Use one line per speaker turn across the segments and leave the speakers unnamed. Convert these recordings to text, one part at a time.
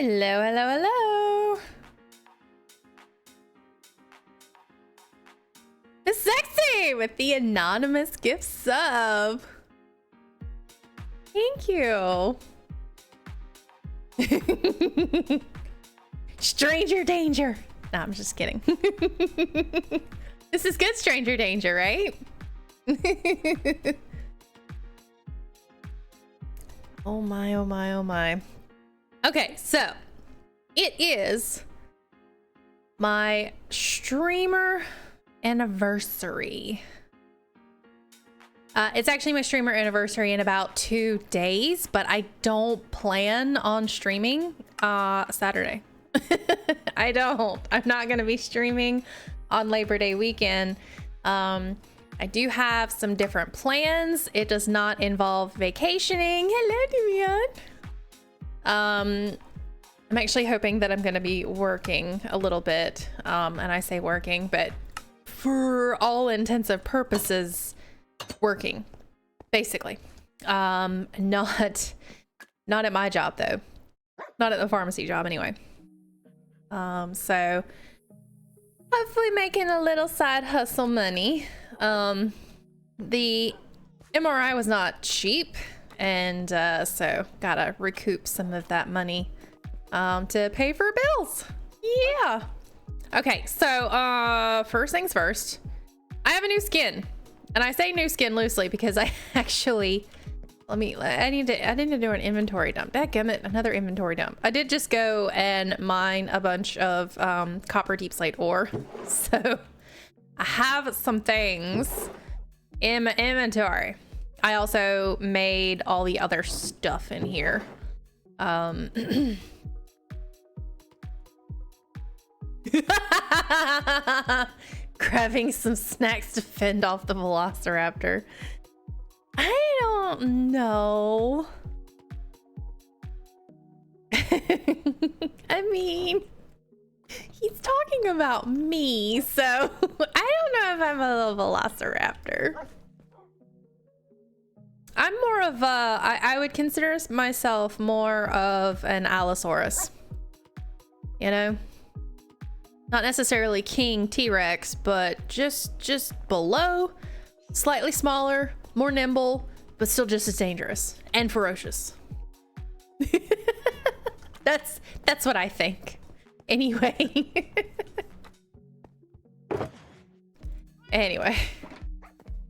Hello, hello, hello. It's Sexy with the anonymous gift sub. Thank you. Stranger danger. No, I'm just kidding. This is good stranger danger, right? Oh my, oh my, oh my. Okay, so it is my streamer anniversary. It's actually my streamer anniversary in about 2 days, but I don't plan on streaming Saturday. I don't. I'm not going to be streaming on Labor Day weekend. I do have some different plans. It does not involve vacationing. Hello, Devian. I'm actually hoping that I'm going to be working a little bit. And I say working, but for all intensive purposes, working, basically. Not at my job though. Not at the pharmacy job anyway. So hopefully making a little side hustle money. The MRI was not cheap, and so gotta recoup some of that money to pay for bills. Yeah. Okay, so first things first, I have a new skin, and I say new skin loosely because I actually I need to do an inventory dump. Dadgummit, another inventory dump. I did just go and mine a bunch of copper deep slate ore, so I have some things in my inventory. I also made all the other stuff in here. Grabbing some snacks to fend off the velociraptor. I don't know. I mean, he's talking about me, so I don't know if I'm a little velociraptor. I'm more of a, I would consider myself more of an Allosaurus. You know? Not necessarily King T-Rex, but just below, slightly smaller, more nimble, but still just as dangerous and ferocious. That's what I think. Anyway. Anyway.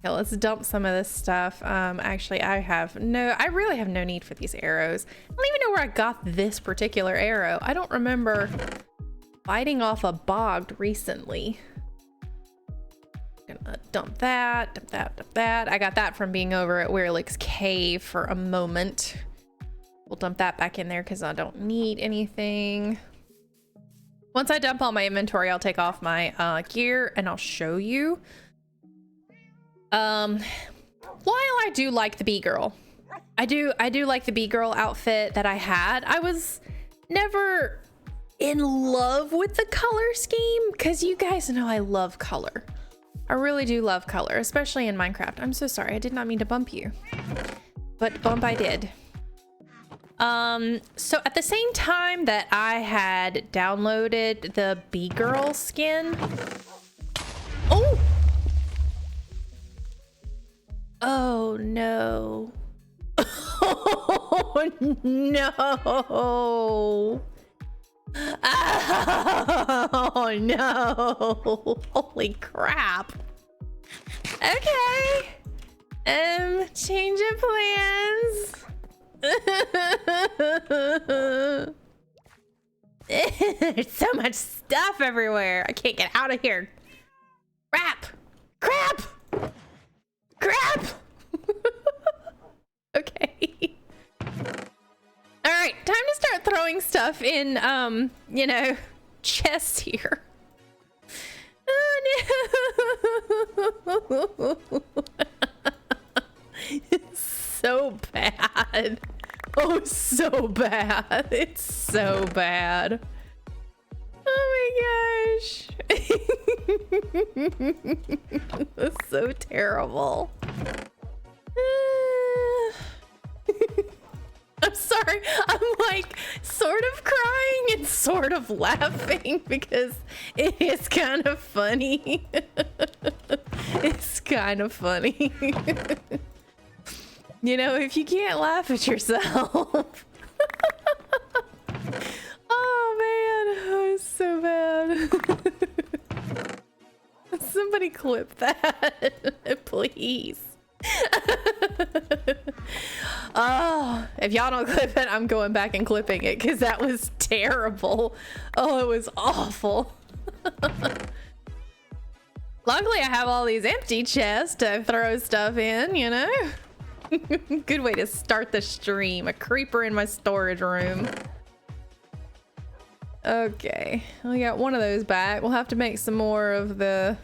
Okay, let's dump some of this stuff. Actually, I really have no need for these arrows. I don't even know where I got this particular arrow. I don't remember fighting off a bog recently. Gonna dump that, dump that, dump that. I got that from being over at Werlick's cave for a moment. We'll dump that back in there because I don't need anything. Once I dump all my inventory, I'll take off my gear and I'll show you. While I do like the B-girl, I do like the B-girl outfit that I had. I was never in love with the color scheme because you guys know I love color. I really do love color, especially in Minecraft. I'm so sorry, I did not mean to bump you, but bump I did. So at the same time that I had downloaded the B-girl skin, oh no. Oh no. Oh no. Holy crap. Okay. Change of plans. There's so much stuff everywhere. I can't get out of here. Crap. Crap. Crap. Okay. All right, time to start throwing stuff in, you know, chests here. Oh no. It's so bad. Oh, so bad. It's so bad. Oh my gosh. That's so terrible. I'm sorry. sorry. I'm like sort of crying and sort of laughing because it is kind of funny. It's kind of funny. You know, if you can't laugh at yourself. Oh man, oh, it's so bad. Somebody clip that, please. Oh, if y'all don't clip it, I'm going back and clipping it because that was terrible. Oh, it was awful. Luckily, I have all these empty chests to throw stuff in, you know? Good way to start the stream. A creeper in my storage room. Okay, we got one of those back. We'll have to make some more of the...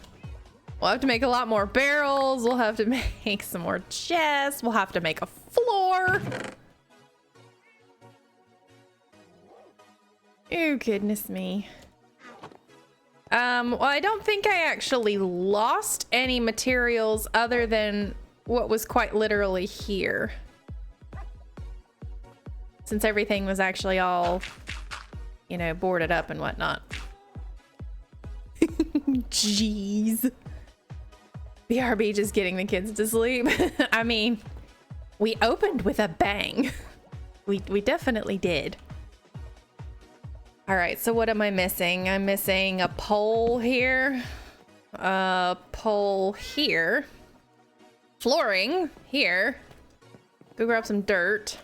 We'll have to make a lot more barrels. We'll have to make some more chests. We'll have to make a floor. Oh, goodness me. Well, I don't think I actually lost any materials other than what was quite literally here. Since everything was actually all, you know, boarded up and whatnot. Jeez. BRB just getting the kids to sleep. I mean, we opened with a bang. We definitely did. All right, so what am I missing? I'm missing a pole here, a pole here, flooring here. Go grab some dirt.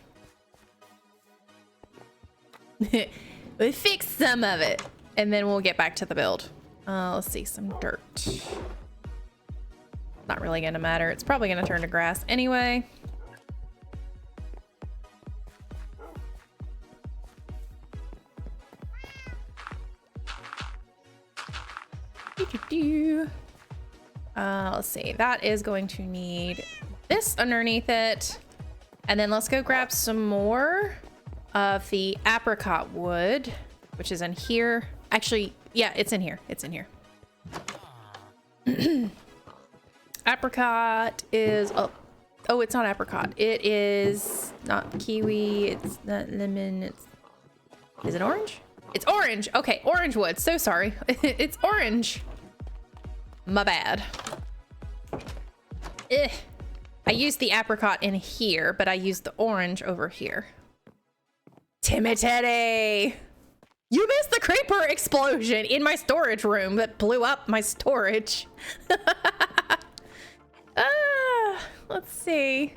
We fixed some of it, and then we'll get back to the build. Let's see, some dirt. Not really gonna matter. It's probably gonna turn to grass anyway. Let's see. That is going to need this underneath it. And then let's go grab some more of the apricot wood, which is in here. Actually, yeah, it's in here. It's in here. Apricot is... Oh, it's not apricot. It is not kiwi. It's not lemon. It's... Is it orange? It's orange. Okay, orange wood. So sorry. It's orange. My bad. I used the apricot in here, but I used the orange over here. Timmy Teddy! You missed the creeper explosion in my storage room that blew up my storage. Let's see.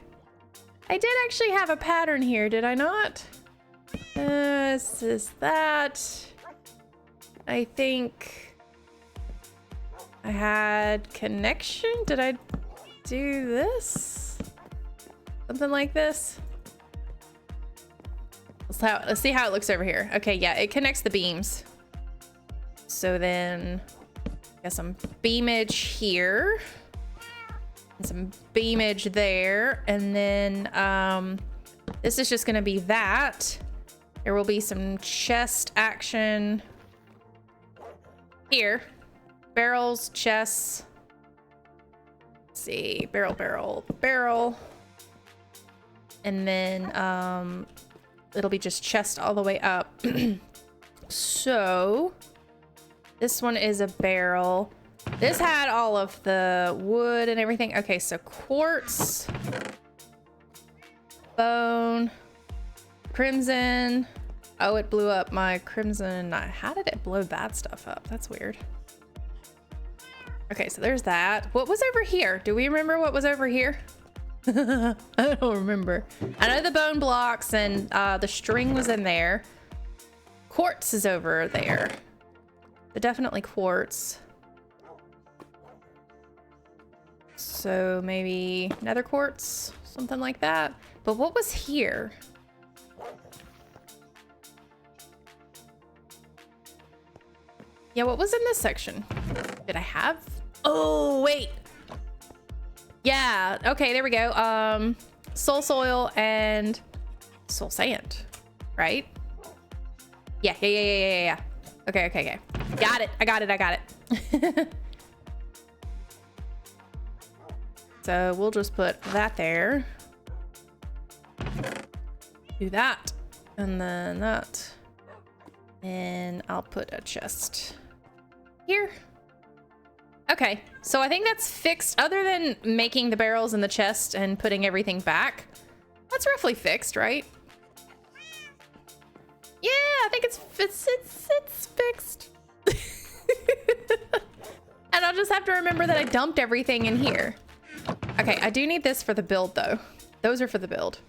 I did actually have a pattern here, did I not? This is that. I think I had connection. Did I do this? Something like this? Let's see how it looks over here. Okay, yeah, it connects the beams. So then, got some beamage here. And some beamage there. And then, this is just gonna be that. There will be some chest action here. Barrels, chests. Let's see, barrel, barrel, barrel. And then, it'll be just chest all the way up. So this one is a barrel. This had all of the wood and everything. Okay, so quartz, bone, crimson. Oh, it blew up my crimson. How did it blow that stuff up? That's weird. Okay, so there's that. What was over here? Do we remember what was over here? I don't remember. I know the bone blocks and the string was in there. Quartz is over there. But definitely quartz. So maybe nether quartz, something like that. But what was here? Yeah, what was in this section? Did I have? Oh, wait. Yeah, okay, there we go. Soul soil and soul sand, right? Yeah. Okay. Got it, I got it. So we'll just put that there. Do that. And then that. And I'll put a chest here. Okay, so I think that's fixed. Other than making the barrels in the chest and putting everything back, that's roughly fixed, right? Yeah, I think it's fixed. And I'll just have to remember that I dumped everything in here. Okay, I do need this for the build though. Those are for the build.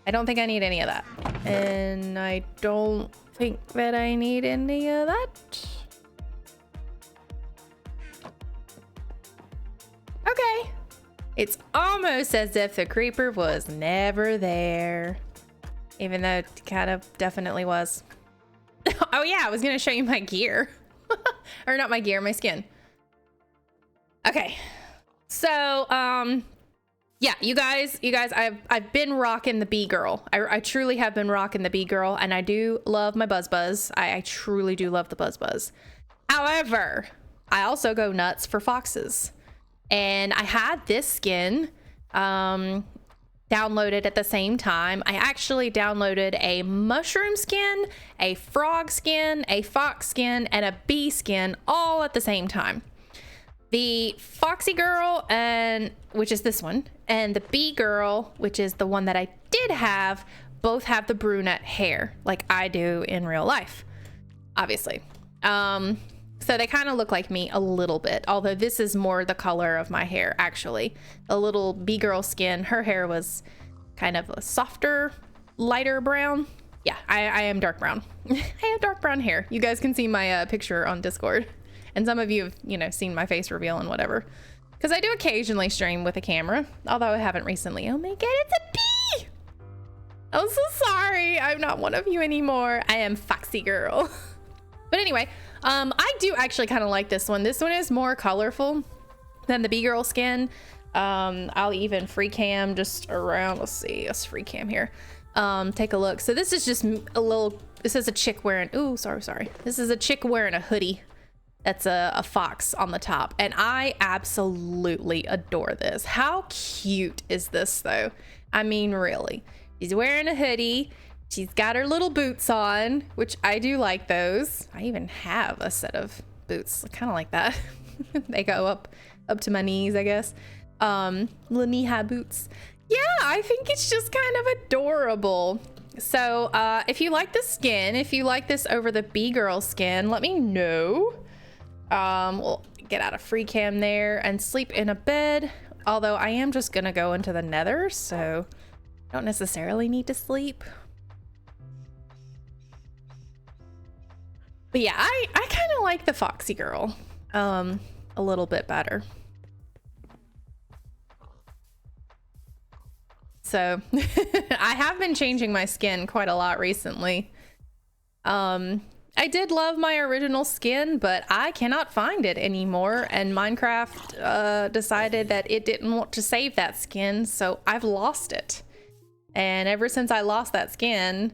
I don't think I need any of that. And I don't think that I need any of that. Okay. It's almost as if the creeper was never there. Even though it kind of definitely was. Oh yeah, I was gonna show you my gear. Or not my gear, my skin. Okay. So, yeah, you guys, I've been rocking the bee girl. I truly have been rocking the bee girl, and I do love my buzz. I truly do love the buzz. However, I also go nuts for foxes. And I had this skin downloaded at the same time. I actually downloaded a mushroom skin, a frog skin, a fox skin, and a bee skin all at the same time. The foxy girl, which is this one, and the bee girl, which is the one that I did have, both have the brunette hair like I do in real life, obviously. So they kind of look like me a little bit, although this is more the color of my hair, actually. The little bee girl skin, her hair was kind of a softer, lighter brown. Yeah, I am dark brown. I have dark brown hair. You guys can see my picture on Discord. And some of you have, you know, seen my face reveal and whatever. Because I do occasionally stream with a camera, although I haven't recently. Oh my god, it's a bee! I'm so sorry. I'm not one of you anymore. I am Foxy Girl. But anyway, I do actually kind of like this one. This one is more colorful than the bee girl skin. I'll even free cam just around. Let's free cam here. Take a look. So this is just a little, this is a chick wearing, ooh, sorry. This is a chick wearing a hoodie. That's a fox on the top. And I absolutely adore this. How cute is this though? I mean, really. She's wearing a hoodie. She's got her little boots on, which I do like those. I even have a set of boots, kind of like that. They go up to my knees, I guess. Little knee-high boots. Yeah, I think it's just kind of adorable. So if you like the skin, if you like this over the bee girl skin, let me know. We'll get out of free cam there and sleep in a bed. Although I am just gonna go into the nether, so I don't necessarily need to sleep. But yeah, I kind of like the foxy girl a little bit better. So I have been changing my skin quite a lot recently. I did love my original skin, but I cannot find it anymore. And Minecraft decided that it didn't want to save that skin, so I've lost it. And ever since I lost that skin,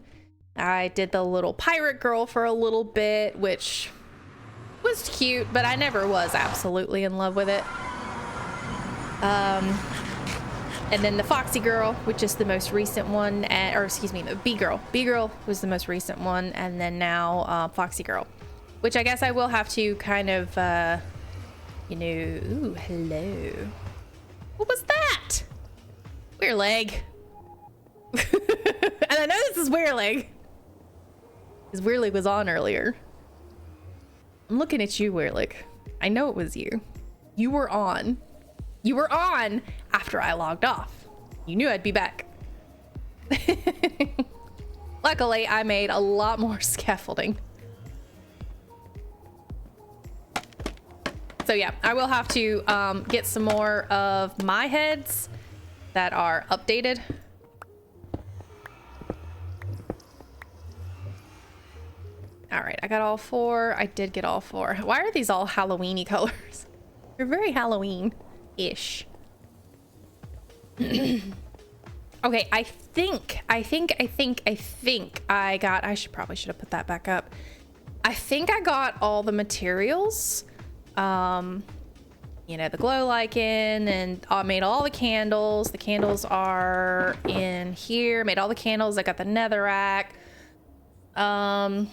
I did the little pirate girl for a little bit, which was cute, but I never was absolutely in love with it. And then the foxy girl, which is the most recent one, or excuse me, the bee girl. Bee girl was the most recent one, and then now foxy girl, which I guess I will have to kind of, you know, ooh, hello. What was that? Weird leg. And I know this is Weird leg. Because Weird leg was on earlier. I'm looking at you, Weird leg. I know it was you. You were on. You were on after I logged off. You knew I'd be back. Luckily, I made a lot more scaffolding. So yeah, I will have to get some more of my heads that are updated. All right, I got all 4. I did get all 4. Why are these all Halloween-y colors? They're very Halloween-ish. Okay, I think I got, probably should have put that back up. I think I got all the materials. You know, the glow lichen, and I made all the candles. The candles are in here. Made all the candles. I got the netherrack. I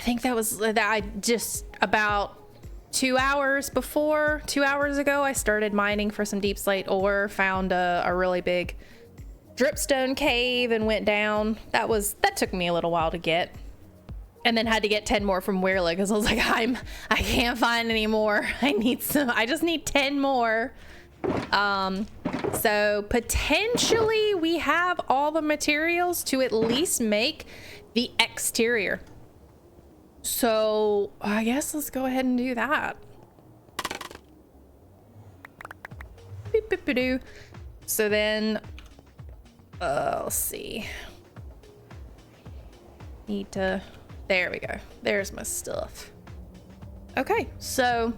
think that was that I just about 2 hours ago, I started mining for some deep slate ore, found a really big dripstone cave and went down. That took me a little while to get. And then had to get 10 more from Weirla because I was like, I can't find any more. I just need 10 more. So potentially we have all the materials to at least make the exterior. So I guess let's go ahead and do that. Beep, beep, beep, so then, let's see. Need to, there we go. There's my stuff. Okay, so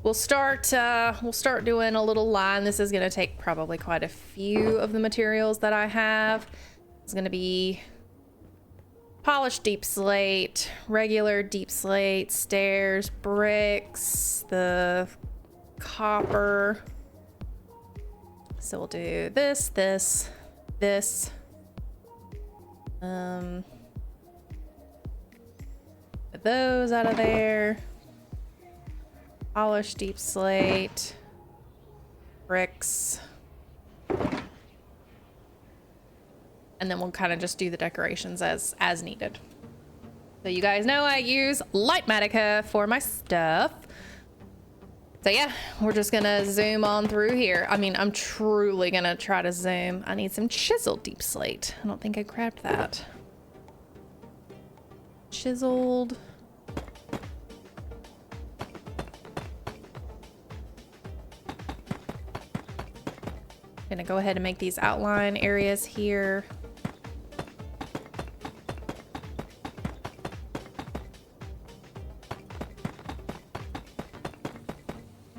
we'll start doing a little line. This is gonna take probably quite a few of the materials that I have. It's gonna be polished deep slate, regular deep slate, stairs, bricks, the copper. So we'll do this. Put those out of there. Polished deep slate, bricks. And then we'll kind of just do the decorations as needed. So you guys know I use Lightmatica for my stuff. So yeah, we're just gonna zoom on through here. I mean, I'm truly gonna try to zoom. I need some chiseled deep slate. I don't think I grabbed that. Chiseled. Gonna go ahead and make these outline areas here.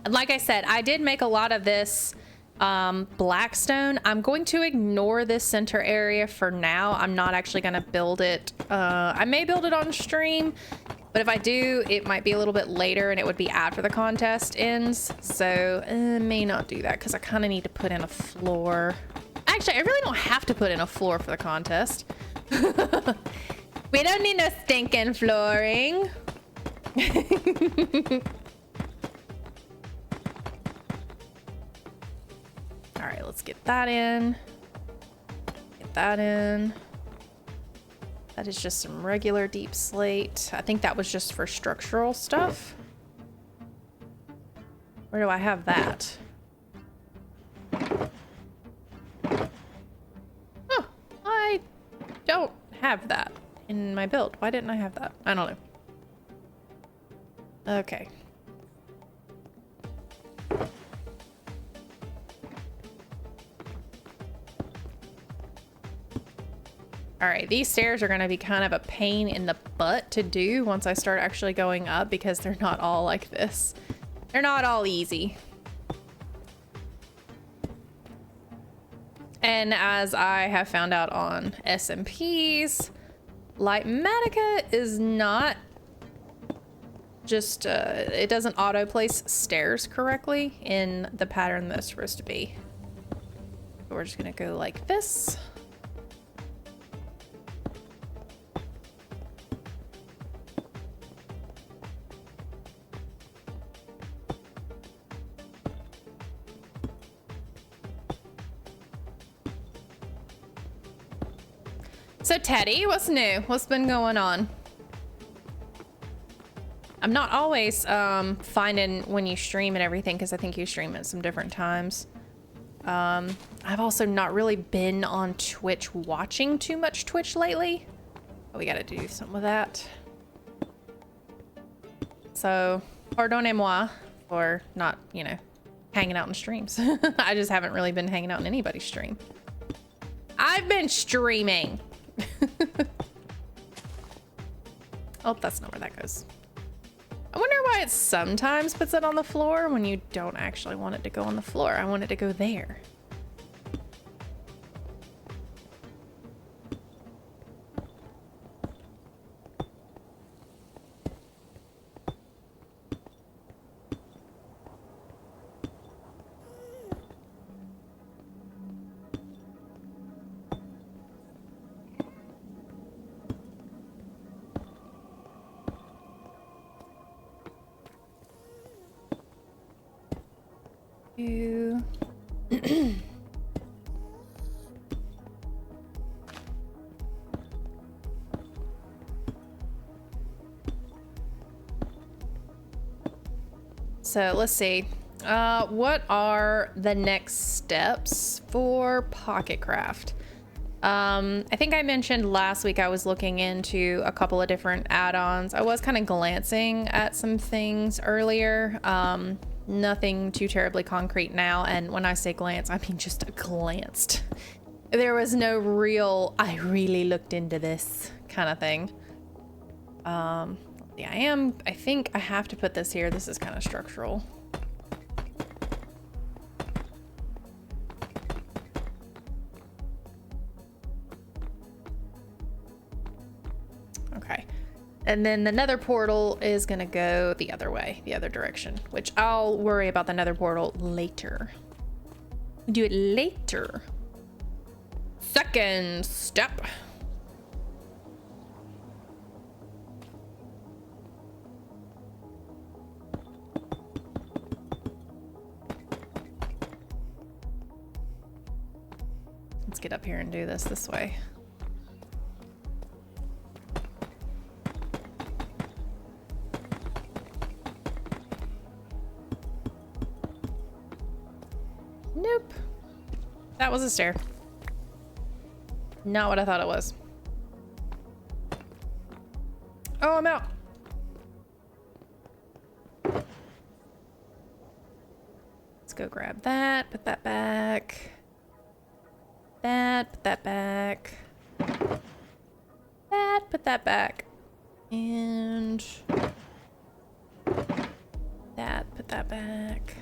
Like I said, I did make a lot of this blackstone. I'm going to ignore this center area for now. I'm not actually going to build it. I may build it on stream, but if I do, it might be a little bit later and it would be after the contest ends. So I may not do that because I kind of need to put in a floor. Actually, I really don't have to put in a floor for the contest. We don't need no stinking flooring. All right, let's get that in. Get that in. That is just some regular deep slate. I think that was just for structural stuff. Where do I have that? Oh, I don't have that in my build. Why didn't I have that? I don't know. Okay. All right, these stairs are gonna be kind of a pain in the butt to do once I start actually going up because they're not all like this. They're not all easy. And as I have found out on SMPs, Lightmatica is not just, it doesn't auto place stairs correctly in the pattern that it's supposed to be. So we're just gonna go like this. So Teddy, what's new? What's been going on? I'm not always finding when you stream and everything because I think you stream at some different times. I've also not really been on Twitch watching too much Twitch lately. Oh, we gotta do something with that. So, pardonnez-moi for not, you know, hanging out in streams. I just haven't really been hanging out in anybody's stream. I've been streaming. Oh, that's not where that goes. I wonder why it sometimes puts it on the floor when you don't actually want it to go on the floor. I want it to go there. You. So let's see. What are the next steps for Pocket Craft? I think I mentioned last week I was looking into a couple of different add-ons. I was kind of glancing at some things earlier. Nothing too terribly concrete now. And when I say glance, I mean just glanced. There was no real, I really looked into this kind of thing. Yeah, I think I have to put this here. This is kind of structural. Okay. And then the nether portal is gonna go the other way, the other direction, which I'll worry about the nether portal later. Do it later. Second step. Let's get up here and do this way. Nope. That was a stair. Not what I thought it was. Oh, I'm out. Let's go grab that, put that back. That, put that back. That, put that back. And that, put that back.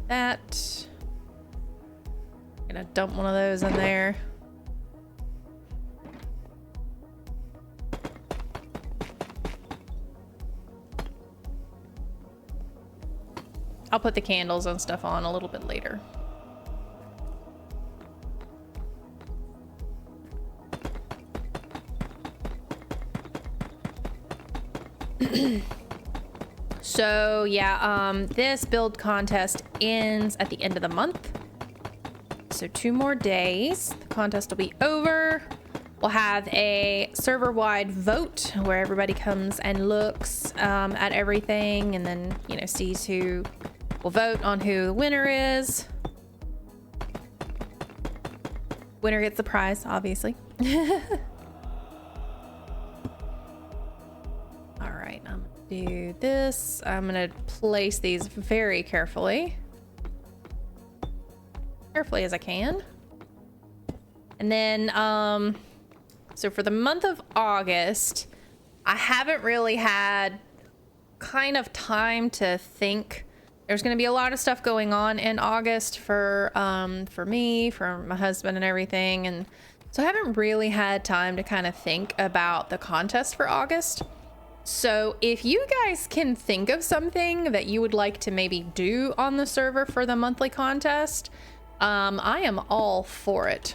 That. Gonna dump one of those in there. I'll put the candles and stuff on a little bit later. So yeah, this build contest ends at the end of the month. So 2 more days, the contest will be over. We'll have a server-wide vote where everybody comes and looks at everything and then, you know, sees who will vote on who the winner is. Winner gets the prize, obviously. All right, I'm gonna do this. I'm gonna place these very carefully. Carefully as I can. And then, so for the month of August, I haven't really had kind of time to think. There's going to be a lot of stuff going on in August for me, for my husband and everything. And so I haven't really had time to kind of think about the contest for August. So if you guys can think of something that you would like to maybe do on the server for the monthly contest, I am all for it.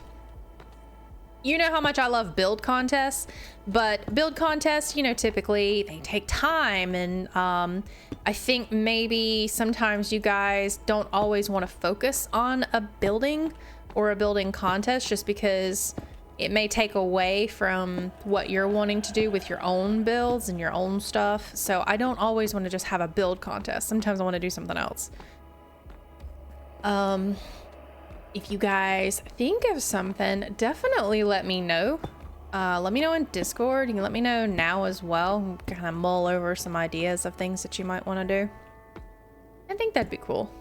You know how much I love build contests, but build contests, you know, typically they take time, and I think maybe sometimes you guys don't always want to focus on a building or a building contest just because it may take away from what you're wanting to do with your own builds and your own stuff. So I don't always want to just have a build contest. Sometimes I want to do something else. If you guys think of something, definitely let me know. Let me know in Discord. You can let me know now as well. Kind of mull over some ideas of things that you might want to do. I think that'd be cool.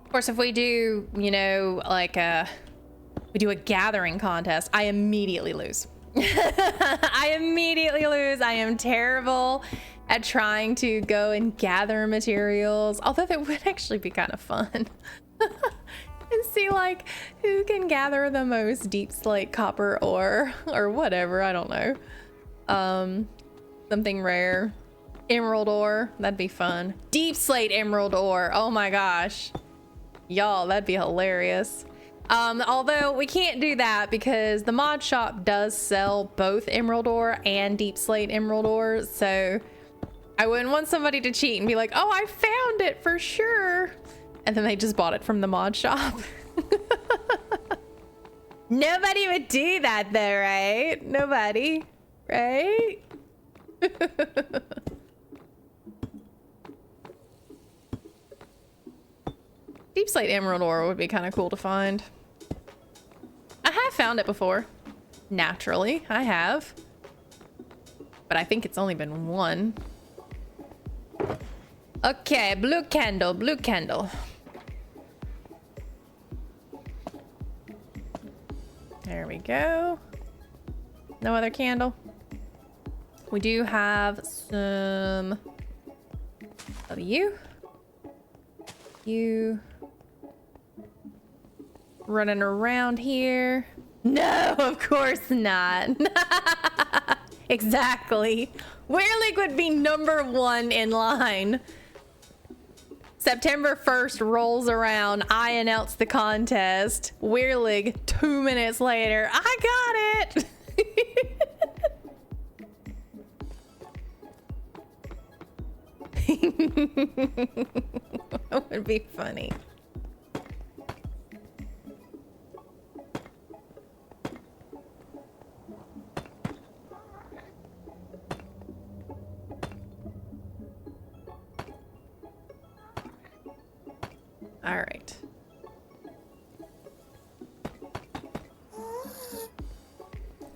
Of course, if we do, you know, like we do a gathering contest, I immediately lose. I immediately lose. I am terrible at trying to go and gather materials, although that would actually be kind of fun. And see like who can gather the most deep slate copper ore or whatever, I don't know. Something rare. Emerald ore, that'd be fun. Deep slate emerald ore, oh my gosh. Y'all, that'd be hilarious. Although we can't do that because the mod shop does sell both emerald ore and deep slate emerald ore, so I wouldn't want somebody to cheat and be like, oh, I found it for sure. And then they just bought it from the mod shop. Nobody would do that though, right? Nobody, right? Deep slate emerald ore would be kind of cool to find. I have found it before. Naturally, I have. But I think it's only been one. Okay, blue candle, blue candle. There we go. No other candle. We do have some of you. You running around here. No, of course not. Exactly. Weirlig would be #1 in line. September 1st rolls around. I announce the contest. Weirlig 2 minutes later. I got it. That would be funny. All right.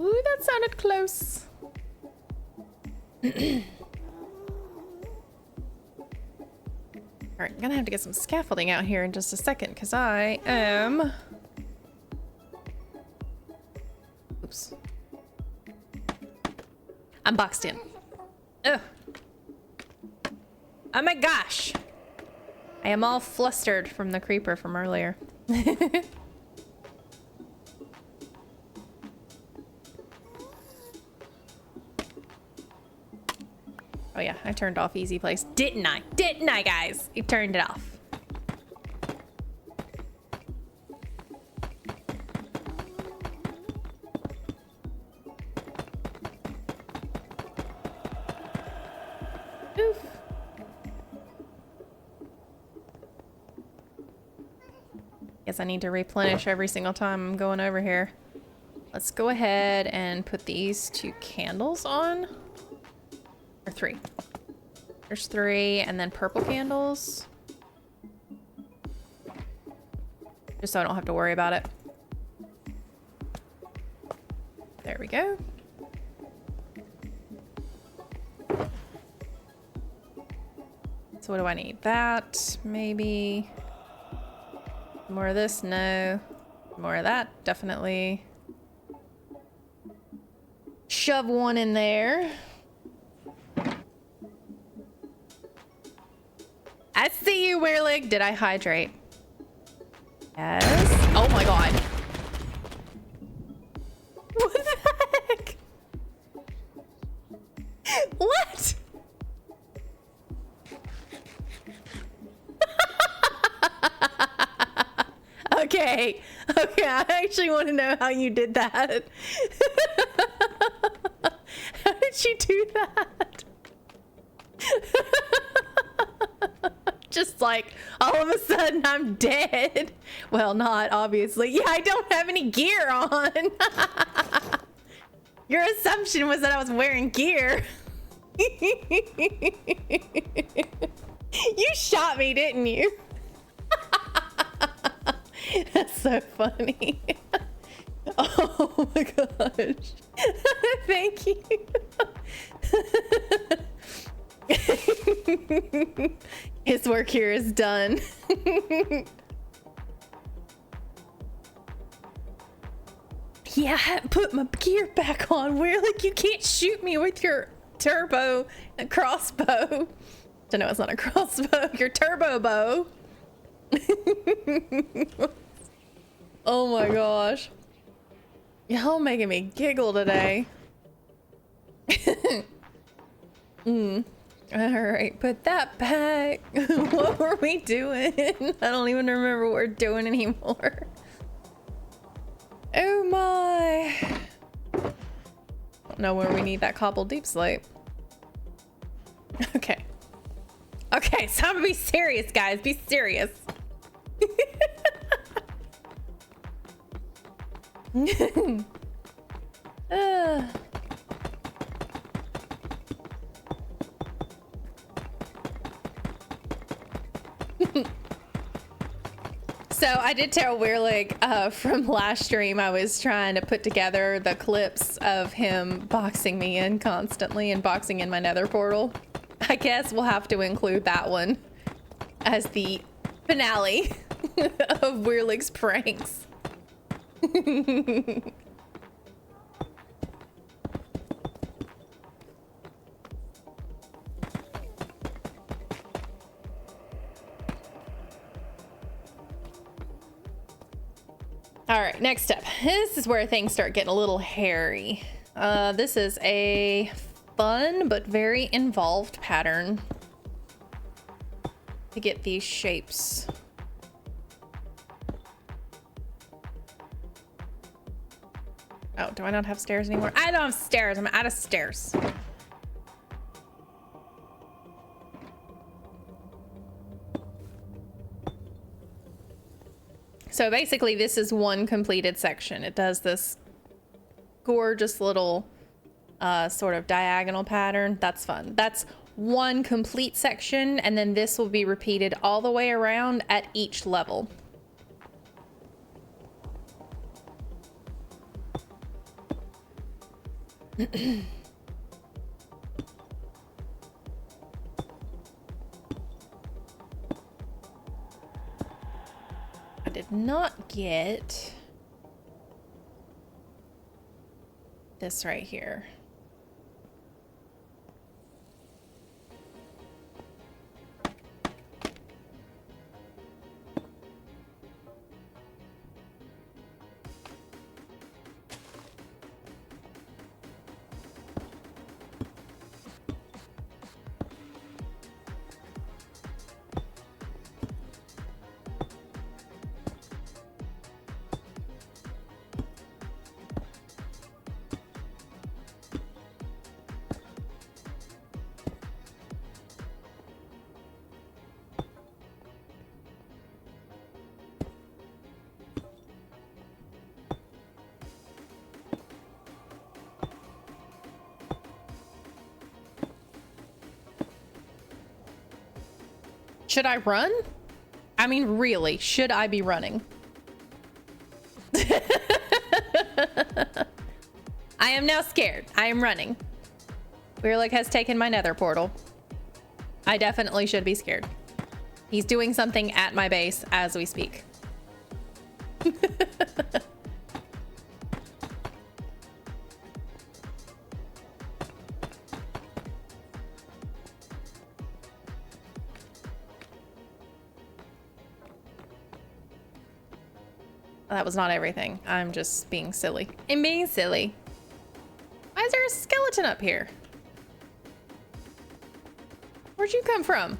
Ooh, that sounded close. All right, I'm gonna have to get some scaffolding out here in just a second because I am... Oops. I'm boxed in. Ugh. Oh my gosh. I am all flustered from the creeper from earlier. Oh yeah, I turned off easy place. Didn't I? Didn't I, guys? I turned it off. Oof. Guess I need to replenish every single time I'm going over here. Let's go ahead and put these 2 candles on. Or 3. There's 3, and then purple candles. Just so I don't have to worry about it. There we go. So what do I need? That, maybe. More of this, no. More of that, definitely. Shove 1 in there. I see you, Weirlig. Did I hydrate? Yes. Oh my god. What the heck? What? Okay. Okay, I actually want to know how you did that. How did you do that? Just like, all of a sudden I'm dead. Well, not obviously. Yeah, I don't have any gear on. Your assumption was that I was wearing gear. You shot me, didn't you? That's so funny. Oh my gosh. Thank you. His work here is done. Yeah, I hadn't put my gear back on. We're like, you can't shoot me with your turbo crossbow. So no, it's not a crossbow. Your turbo bow. Oh my gosh. Y'all making me giggle today. All right, put that back. What were we doing? I don't even remember what we're doing anymore. Oh my. Don't know where we need that cobbled deep slate. Okay. Okay, it's time to be serious, guys. Be serious. So I did tell Weirlig from last stream I was trying to put together the clips of him boxing me in constantly and boxing in my nether portal. I guess we'll have to include that one as the finale of Weirlig's pranks. All right, next up. This is where things start getting a little hairy. This is a fun but very involved pattern to get these shapes. Oh, do I not have stairs anymore? I don't have stairs. I'm out of stairs. So basically this is one completed section. It does this gorgeous little sort of diagonal pattern. That's fun. That's one complete section, and then this will be repeated all the way around at each level. I did not get this right here. Should I run? I mean, really, should I be running? I am now scared. I am running. Weirlig has taken my nether portal. I definitely should be scared. He's doing something at my base as we speak. That was not everything. I'm just being silly. I'm being silly. Why is there a skeleton up here? Where'd you come from?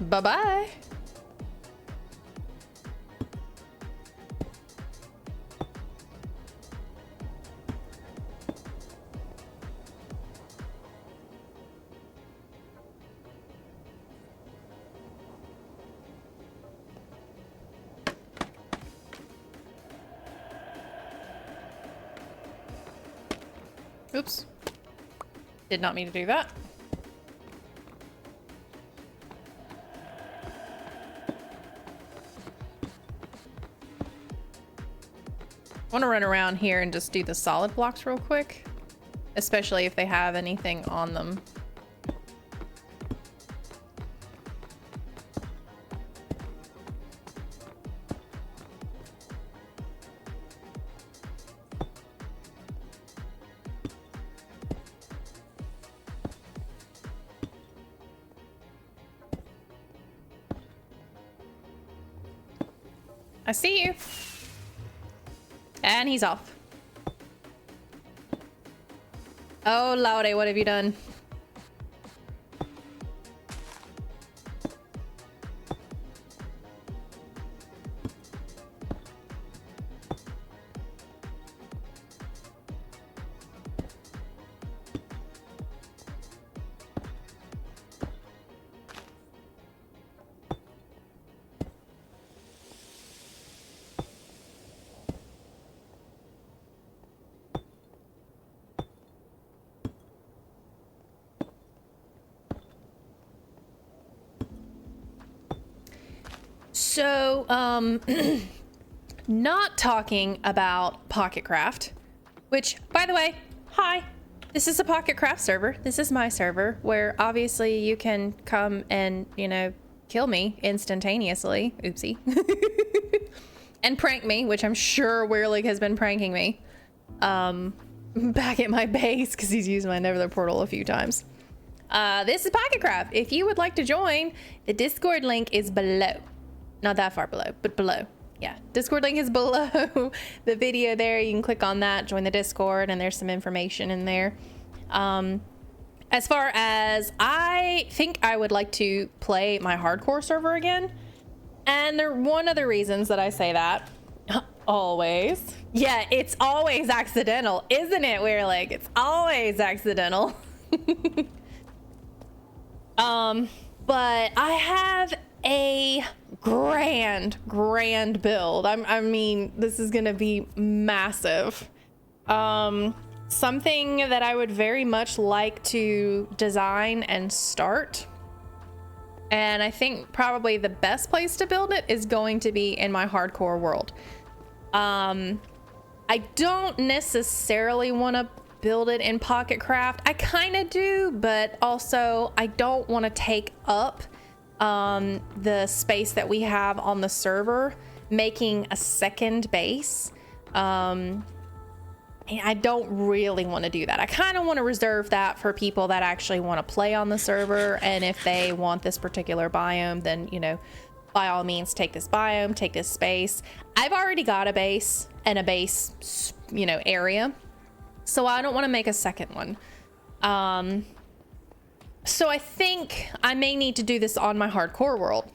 Bye-bye. Oops. Did not mean to do that. I want to run around here and just do the solid blocks real quick, especially if they have anything on them. I see you. And he's off. Oh, Lordy, what have you done? So, not talking about Pocket Craft, which, by the way, hi, this is a Pocket Craft server. This is my server where obviously you can come and, you know, kill me instantaneously. Oopsie. And prank me, which I'm sure Weirlig has been pranking me, back at my base because he's used my Nether portal a few times. This is Pocket Craft. If you would like to join, the Discord link is below. Not that far below, but below. Yeah, Discord link is below the video there. You can click on that, join the Discord, and there's some information in there. As far as I think I would like to play my hardcore server again. And there are one of the reasons that I say that. Always. Yeah, it's always accidental, isn't it, Weirlig? It's always accidental. But I have a grand build. I mean, this is gonna be massive. Something that I would very much like to design and start. And I think probably the best place to build it is going to be in my hardcore world. I don't necessarily want to build it in Pocket Craft. I kind of do, but also I don't want to take up the space that we have on the server, making a second base. And I don't really want to do that. I kind of want to reserve that for people that actually want to play on the server, and if they want this particular biome, then, you know, by all means, take this biome, take this space. I've already got a base and a base, you know, area, so I don't want to make a second one. So I think I may need to do this on my hardcore world.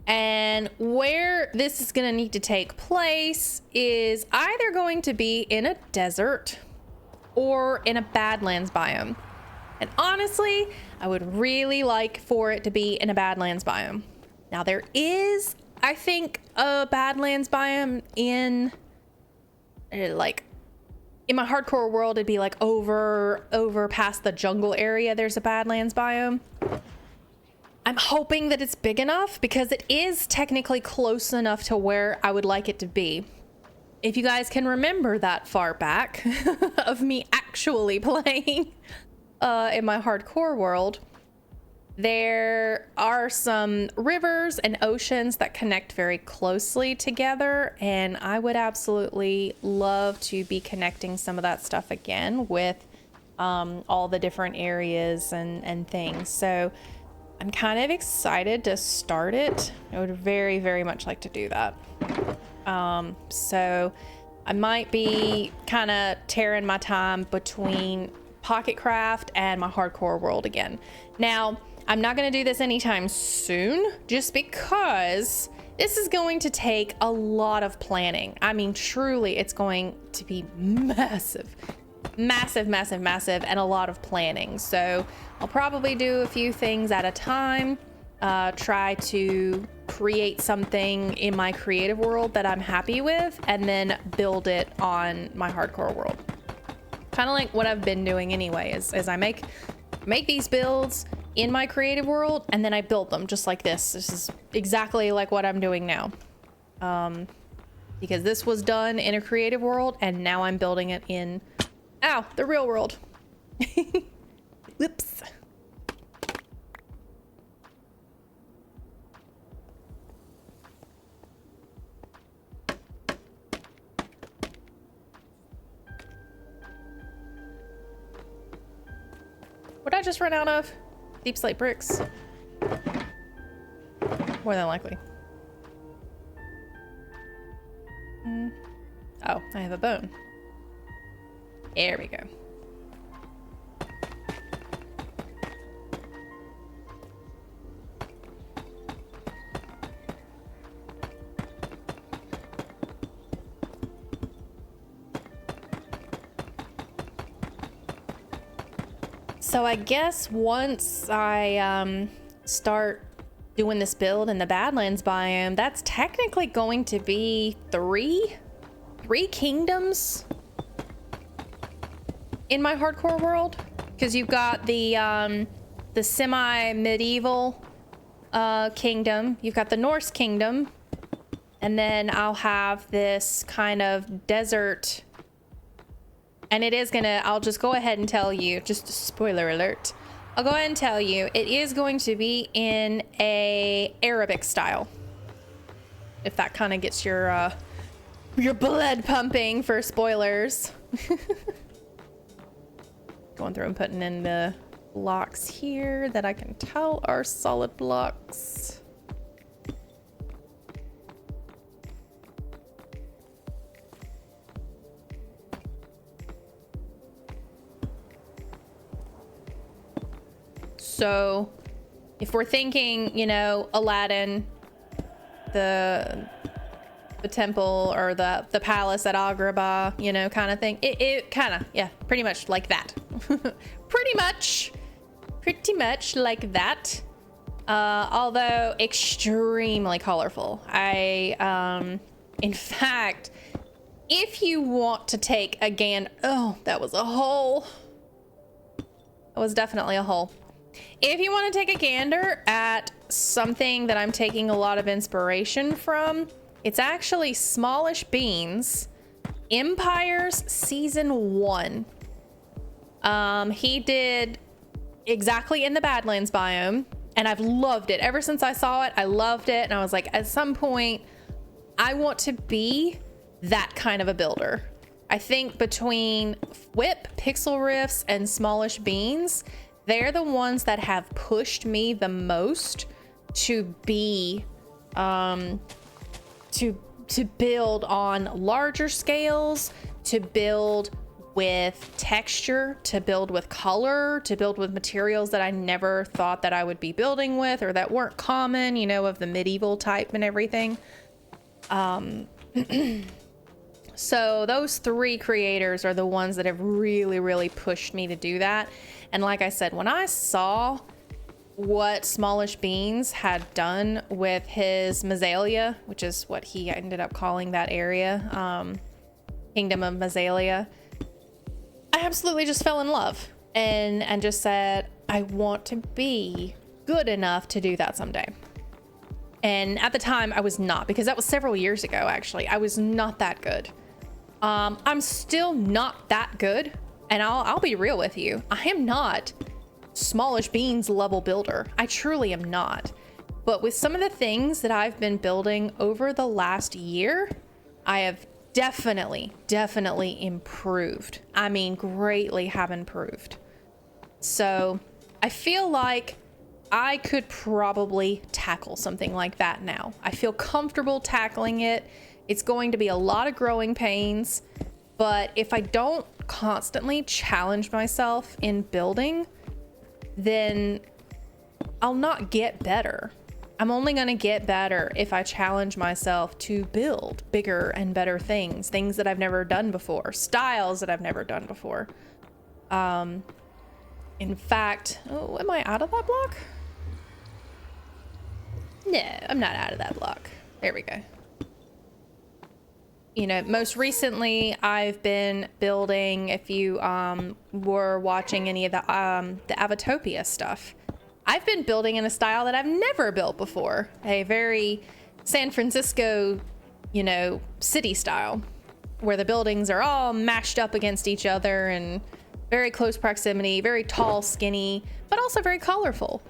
And where this is going to need to take place is either going to be in a desert or in a Badlands biome. And honestly, I would really like for it to be in a Badlands biome. Now there is, I think, a Badlands biome in like, in my hardcore world, it'd be like over past the jungle area. There's a Badlands biome. I'm hoping that it's big enough because it is technically close enough to where I would like it to be. If you guys can remember that far back of me actually playing in my hardcore world, there are some rivers and oceans that connect very closely together, and I would absolutely love to be connecting some of that stuff again with all the different areas and things. So I'm kind of excited to start it. I would very, very much like to do that. So I might be kind of tearing my time between Pocket Craft and my hardcore world again. Now, I'm not going to do this anytime soon, just because this is going to take a lot of planning. I mean, truly, it's going to be massive, and a lot of planning. So I'll probably do a few things at a time, try to create something in my creative world that I'm happy with, and then build it on my hardcore world. Kind of like what I've been doing anyway, is I make these builds in my creative world, and then I build them just like this. This is exactly like what I'm doing now. Because this was done in a creative world, and now I'm building it in, the real world. Whoops. What did I just run out of? Deep slate bricks. More than likely. Oh, I have a bone. There we go. So I guess once I start doing this build in the Badlands biome, that's technically going to be three kingdoms in my hardcore world, because you've got the semi-medieval kingdom, you've got the Norse kingdom, and then I'll have this kind of desert. And it is gonna, I'll just go ahead and tell you, just a spoiler alert. I'll go ahead and tell you, it is going to be in a Arabic style. If that kind of gets your blood pumping for spoilers. Going through and putting in the blocks here that I can tell are solid blocks. So if we're thinking, you know, Aladdin, the temple or the palace at Agrabah, you know, kind of thing, it kind of, yeah, pretty much like that. pretty much like that. Although extremely colorful. In fact, if you want to take a oh, that was a hole. That was definitely a hole. If you want to take a gander at something that I'm taking a lot of inspiration from, it's actually Smallish Beans, Empires Season 1. He did exactly in the Badlands biome, and I've loved it. Ever since I saw it, I loved it, and I was like, at some point, I want to be that kind of a builder. I think between Whip, Pixel Rifts, and Smallish Beans, they're the ones that have pushed me the most to be, to build on larger scales, to build with texture, to build with color, to build with materials that I never thought that I would be building with or that weren't common, you know, of the medieval type and everything. So those three creators are the ones that have really pushed me to do that. And like I said, when I saw what Smallish Beans had done with his Mazalia, which is what he ended up calling that area, Kingdom of Mazalia, I absolutely just fell in love and just said, I want to be good enough to do that someday. And at the time I was not, because that was several years ago, actually. I was not that good. I'm still not that good. And I'll be real with you. I am not Smallish Beans level builder. I truly am not. But with some of the things that I've been building over the last year, I have definitely improved. I mean, greatly have improved. So I feel like I could probably tackle something like that now. I feel comfortable tackling it. It's going to be a lot of growing pains, but if I don't constantly challenge myself in building, then I'll not get better. I'm only going to get better if I challenge myself to build bigger and better things that I've never done before, styles that I've never done before. In fact, oh, am I out of that block? No, I'm not out of that block. There we go. You know, most recently I've been building, if you were watching any of the Avatopia stuff, I've been building in a style that I've never built before. A very San Francisco, you know, city style, where the buildings are all mashed up against each other and very close proximity, very tall, skinny, but also very colorful.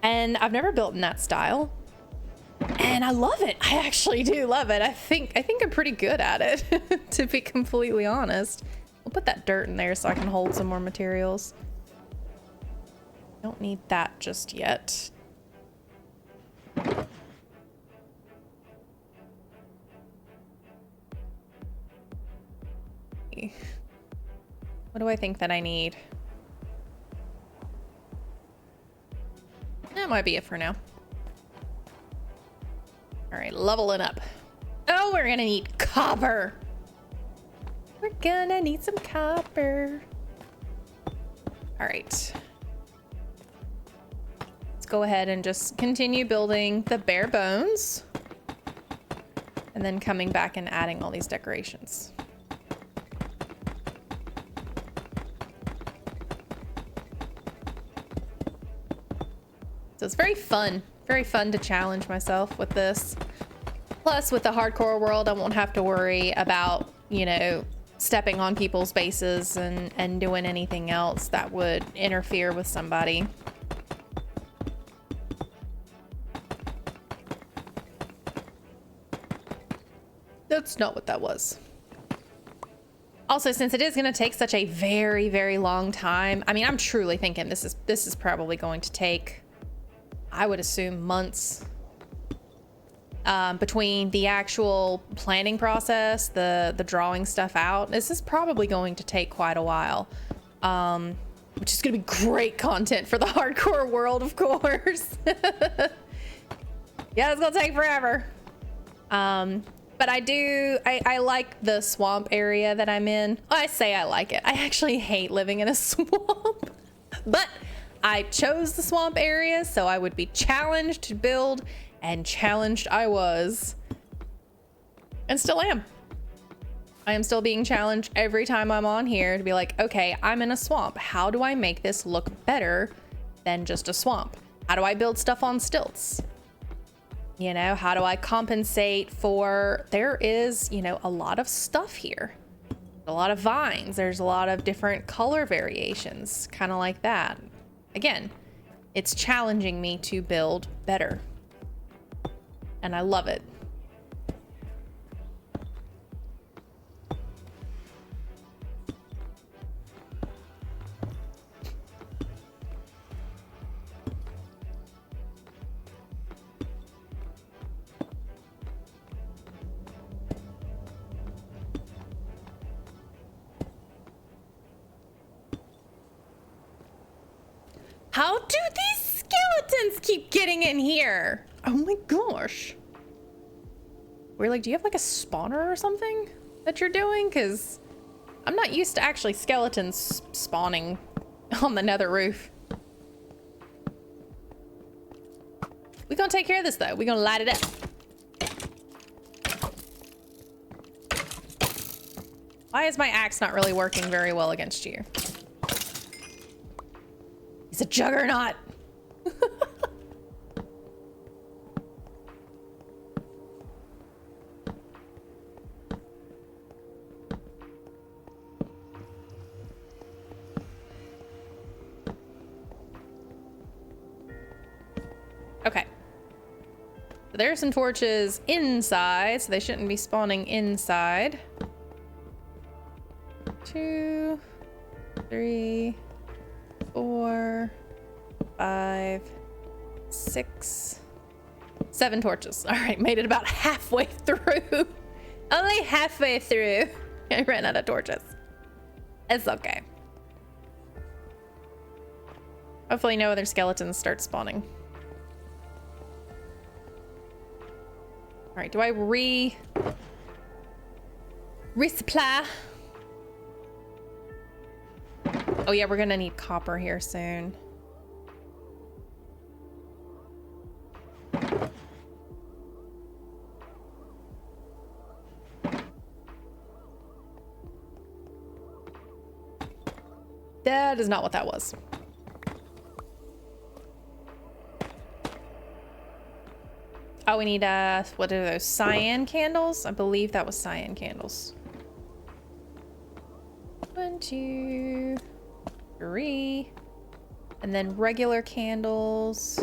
And I've never built in that style. And I love it. I actually do love it. I think I'm pretty good at it, to be completely honest. We'll put that dirt in there so I can hold some more materials. Don't need that just yet. see. What do I think that I need? That might be it for now. All right, leveling up. Oh, we're gonna need copper. We're gonna need some copper. All right. Let's go ahead and just continue building the bare bones. And then coming back and adding all these decorations. So it's very fun to challenge myself with this. Plus, with the hardcore world, I won't have to worry about, you know, stepping on people's bases and doing anything else that would interfere with somebody. That's not what that was. Also, since it is going to take such a very, very long time, I mean, I'm truly thinking this is probably going to take, I would assume, months between the actual planning process, the drawing stuff out. This is probably going to take quite a while, which is going to be great content for the hardcore world, of course. Yeah, it's going to take forever. But I like the swamp area that I'm in. I say I like it. I actually hate living in a swamp. But I chose the swamp area, so I would be challenged to build, and challenged I was. And still am. I am still being challenged every time I'm on here to be like, okay, I'm in a swamp. How do I make this look better than just a swamp? How do I build stuff on stilts? You know, how do I compensate for, there is, you know, a lot of stuff here. A lot of vines. There's a lot of different color variations, kind of like that. Again, it's challenging me to build better. And I love it. How do these skeletons keep getting in here? Oh my gosh. We're like, do you have like a spawner or something that you're doing? Because I'm not used to actually skeletons spawning on the nether roof. We're gonna take care of this though. We're gonna light it up. Why is my axe not really working very well against you? He's a juggernaut. Okay. So there are some torches inside, so they shouldn't be spawning inside. 2, 3, 4, 5, 6, 7 torches. All right, made it about halfway through. Only halfway through. I ran out of torches. It's okay. Hopefully no other skeletons start spawning. All right, do I resupply? Oh yeah, we're gonna need copper here soon. That is not what that was. Oh, we need, what are those, cyan candles? I believe that was cyan candles. 1, 2, 3. And then regular candles.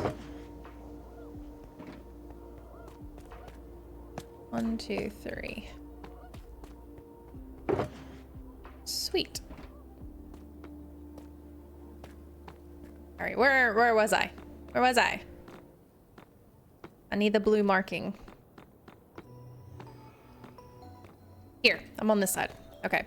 1, 2, 3. Sweet. All right, where was I? Where was I? I need the blue marking. Here, I'm on this side. Okay.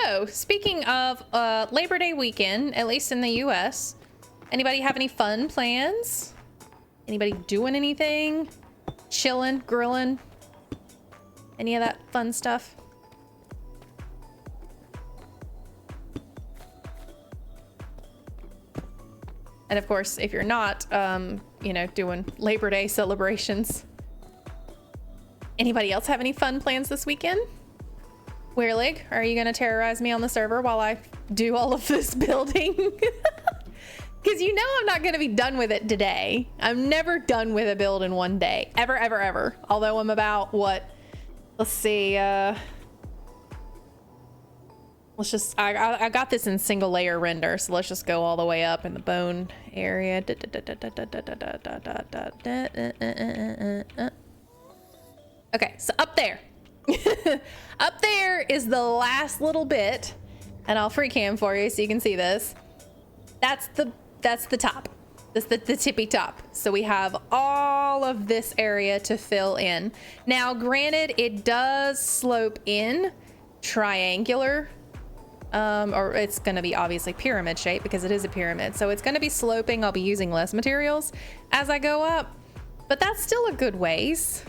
So speaking of Labor Day weekend, at least in the US, anybody have any fun plans? Anybody doing anything? Chilling, grilling? Any of that fun stuff? And of course, if you're not, you know, doing Labor Day celebrations, anybody else have any fun plans this weekend? Weirlig, are you gonna terrorize me on the server while I do all of this building? Because you know I'm not gonna be done with it today. I'm never done with a build in one day. Ever, ever, ever. Although I'm about, what? Let's see, let's just, I got this in single layer render, so let's just go all the way up in the bone area. Okay, so up there. Up there is the last little bit, and I'll free cam for you so you can see this. That's the top. That's the tippy top. So we have all of this area to fill in. Now, granted, it does slope in triangular, or it's going to be obviously pyramid shape because it is a pyramid. So it's going to be sloping. I'll be using less materials as I go up, but that's still a good ways.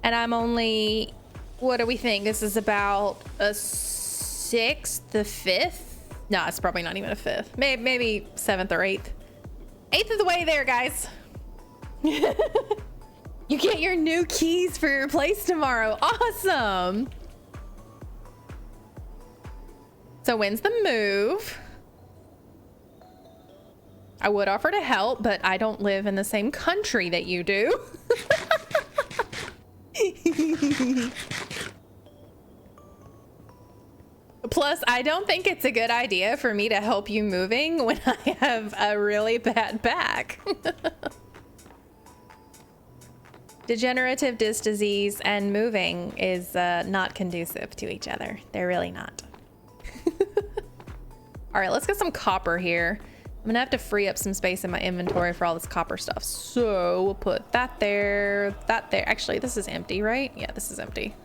And I'm only, what do we think? This is about a sixth, a fifth? No, it's probably not even a fifth. Maybe seventh or eighth. Eighth of the way there, guys. You get your new keys for your place tomorrow. Awesome. So when's the move? I would offer to help, but I don't live in the same country that you do. Plus, I don't think it's a good idea for me to help you moving when I have a really bad back. Degenerative disc disease and moving is not conducive to each other. They're really not. All right, let's get some copper here. I'm gonna have to free up some space in my inventory for all this copper stuff. So we'll put that there, that there. Actually, this is empty, right? Yeah, this is empty.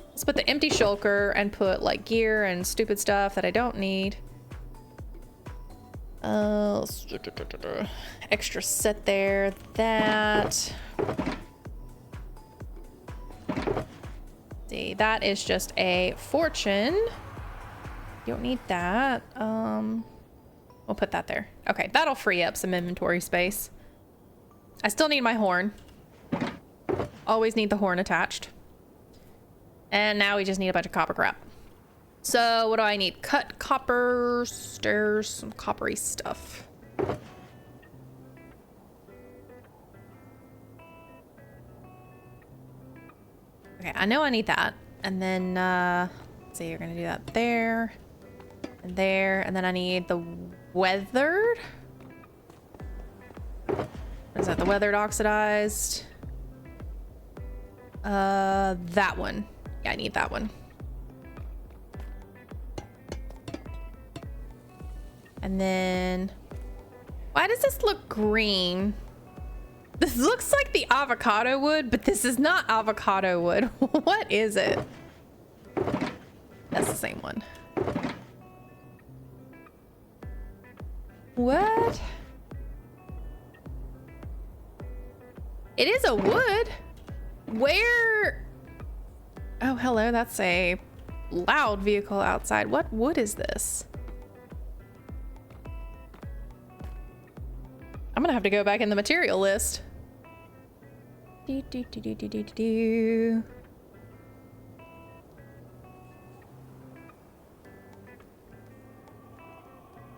Let's put the empty shulker and put like gear and stupid stuff that I don't need. Extra set there, that. See, that is just a fortune. You don't need that. We'll put that there. Okay, that'll free up some inventory space. I still need my horn. Always need the horn attached. And now we just need a bunch of copper crap. So what do I need? Cut copper, stairs, some coppery stuff. Okay, I know I need that. And then, let's see, you're gonna do that there. And there, and then I need the weathered. Is that the weathered oxidized? That one. Yeah, I need that one. And then, why does this look green? This looks like the avocado wood, but this is not avocado wood. What is it? That's the same one. What? It is a wood. Where? Oh, hello. That's a loud vehicle outside. What wood is this? I'm gonna have to go back in the material list.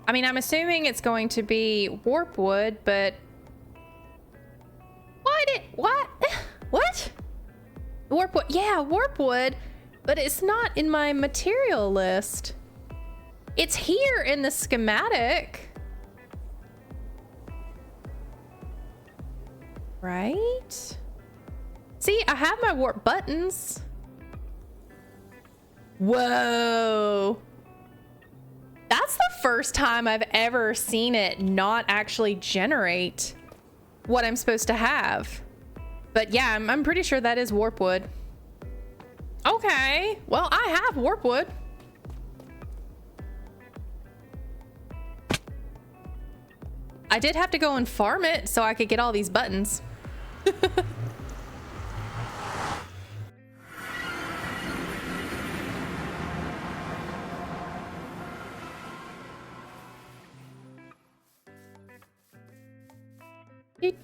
I mean, I'm assuming it's going to be warp wood, but what? What? Warp wood? Yeah, warp wood, but it's not in my material list. It's here in the schematic. Right? See, I have my warp buttons. Whoa. That's the first time I've ever seen it not actually generate what I'm supposed to have. But yeah, I'm pretty sure that is warp wood. Okay, well, I have warp wood. I did have to go and farm it so I could get all these buttons. It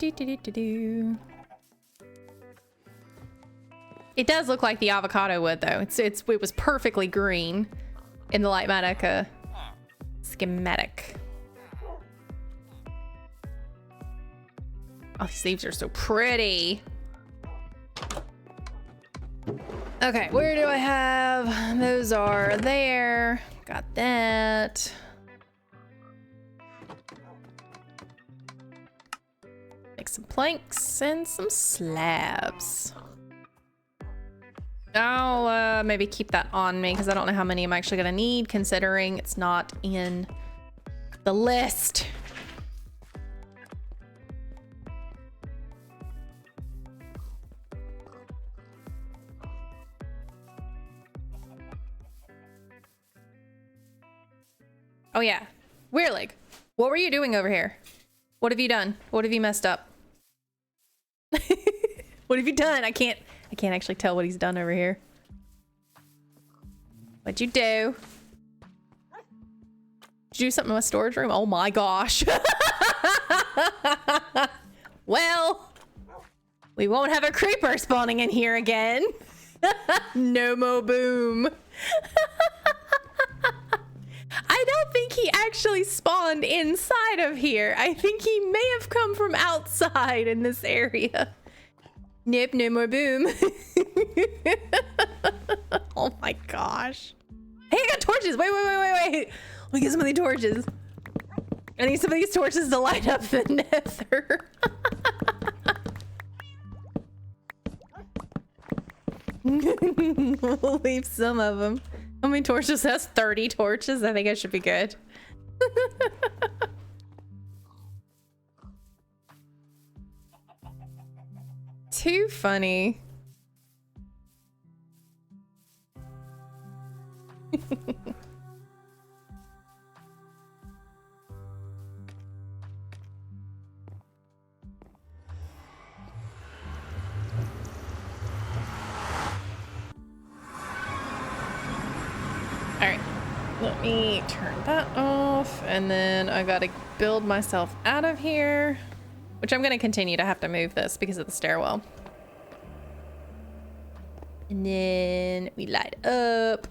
does look like the avocado would, though. It was perfectly green in the Lightmatica schematic. Oh, these leaves are so pretty. Okay, where do I have? Those are there. Got that. Make some planks and some slabs. I'll maybe keep that on me because I don't know how many I'm actually gonna need considering it's not in the list. Oh yeah, Weirlig, what were you doing over here? What have you done? What have you messed up? What have you done? I can't actually tell what he's done over here. What'd you do? Did you do something in my storage room? Oh my gosh. Well, we won't have a creeper spawning in here again. No more boom. I don't think he actually spawned inside of here. I think he may have come from outside in this area. Nope, no more boom. Oh my gosh. Hey, I got torches. Wait. Let me get some of these torches. I need some of these torches to light up the nether. We'll leave some of them. How many torches? That's 30 torches. I think I should be good. Too funny. All right, let me turn that off, and then I gotta build myself out of here, which I'm gonna continue to have to move this because of the stairwell. And then we light up.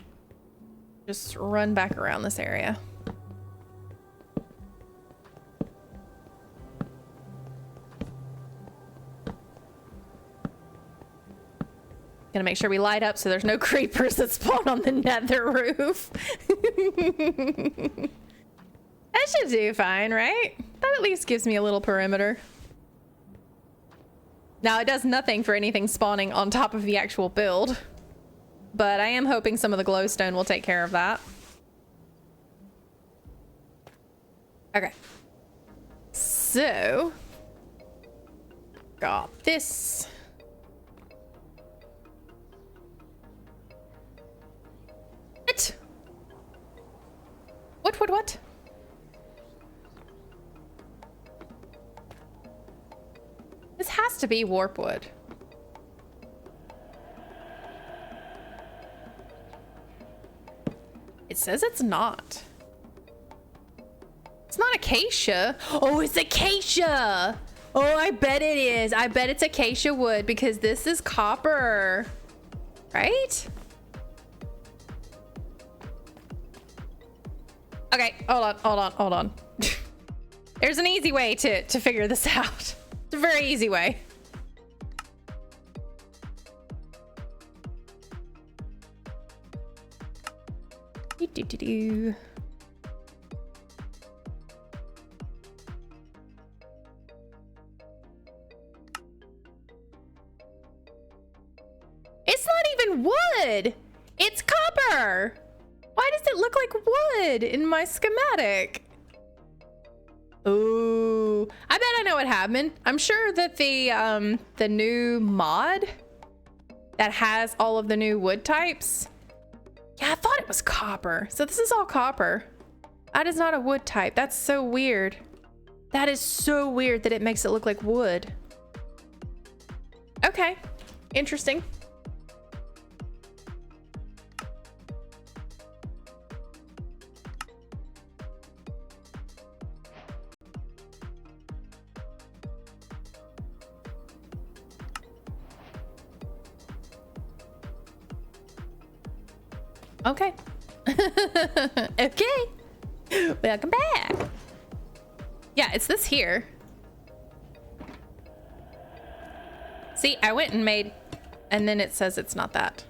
Just run back around this area. Gonna make sure we light up so there's no creepers that spawn on the nether roof. That should do fine, right? That at least gives me a little perimeter. Now, it does nothing for anything spawning on top of the actual build, but I am hoping some of the glowstone will take care of that. Okay. So, got this. What? This has to be warp wood. It says it's not. It's not acacia. Oh, it's acacia. Oh, I bet it is. I bet it's acacia wood because this is copper, right? Okay, hold on. There's an easy way to figure this out. It's a very easy way. Do. It's not even wood. It's copper. Why does it look like wood in my schematic? Ooh, I bet I know what happened. I'm sure that the new mod that has all of the new wood types. Yeah, I thought it was copper. So this is all copper. That is not a wood type. That's so weird. That is so weird that it makes it look like wood. Okay, interesting. Okay. Okay. Welcome back. Yeah, it's this here. See, I went and made, and then it says it's not that.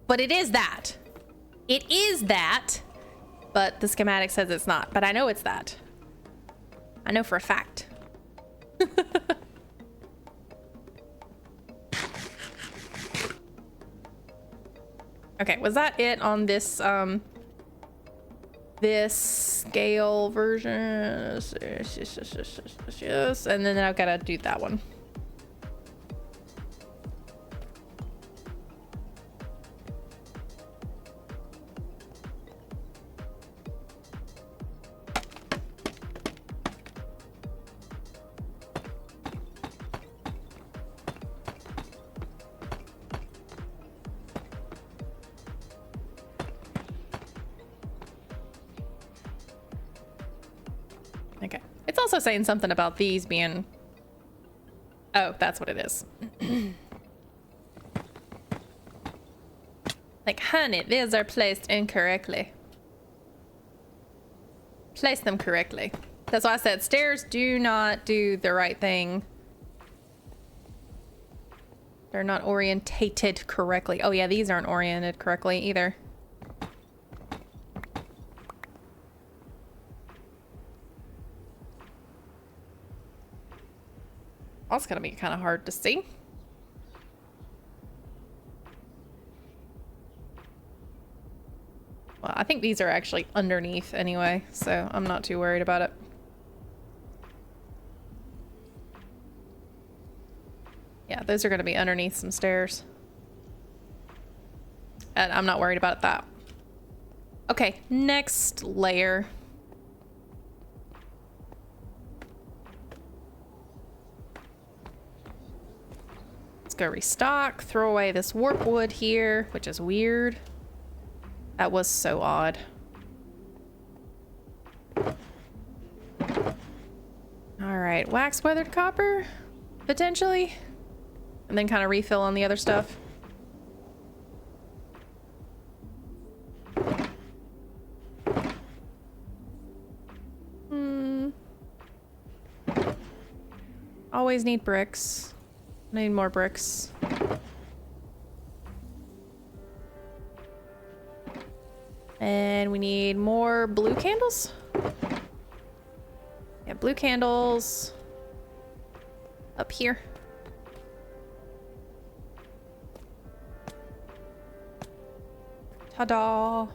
But it is that. It is that. But the schematic says it's not. But I know it's that. I know for a fact. Okay, was that it on this this scale version? Yes, and then I've got to do that one. Okay. It's also saying something about these being... Oh, that's what it is. Like, honey, these are placed incorrectly. Place them correctly. That's why I said stairs do not do the right thing. They're not orientated correctly. Oh yeah, these aren't oriented correctly either. That's gonna be kind of hard to see. Well, I think these are actually underneath anyway, so I'm not too worried about it. Yeah, those are gonna be underneath some stairs. And I'm not worried about that. Okay, next layer. Let's go restock, throw away this warp wood here, which is weird. That was so odd. All right, wax weathered copper, potentially. And then kind of refill on the other stuff. Always need bricks. I need more bricks. And we need more blue candles. Yeah, blue candles up here. Ta-da!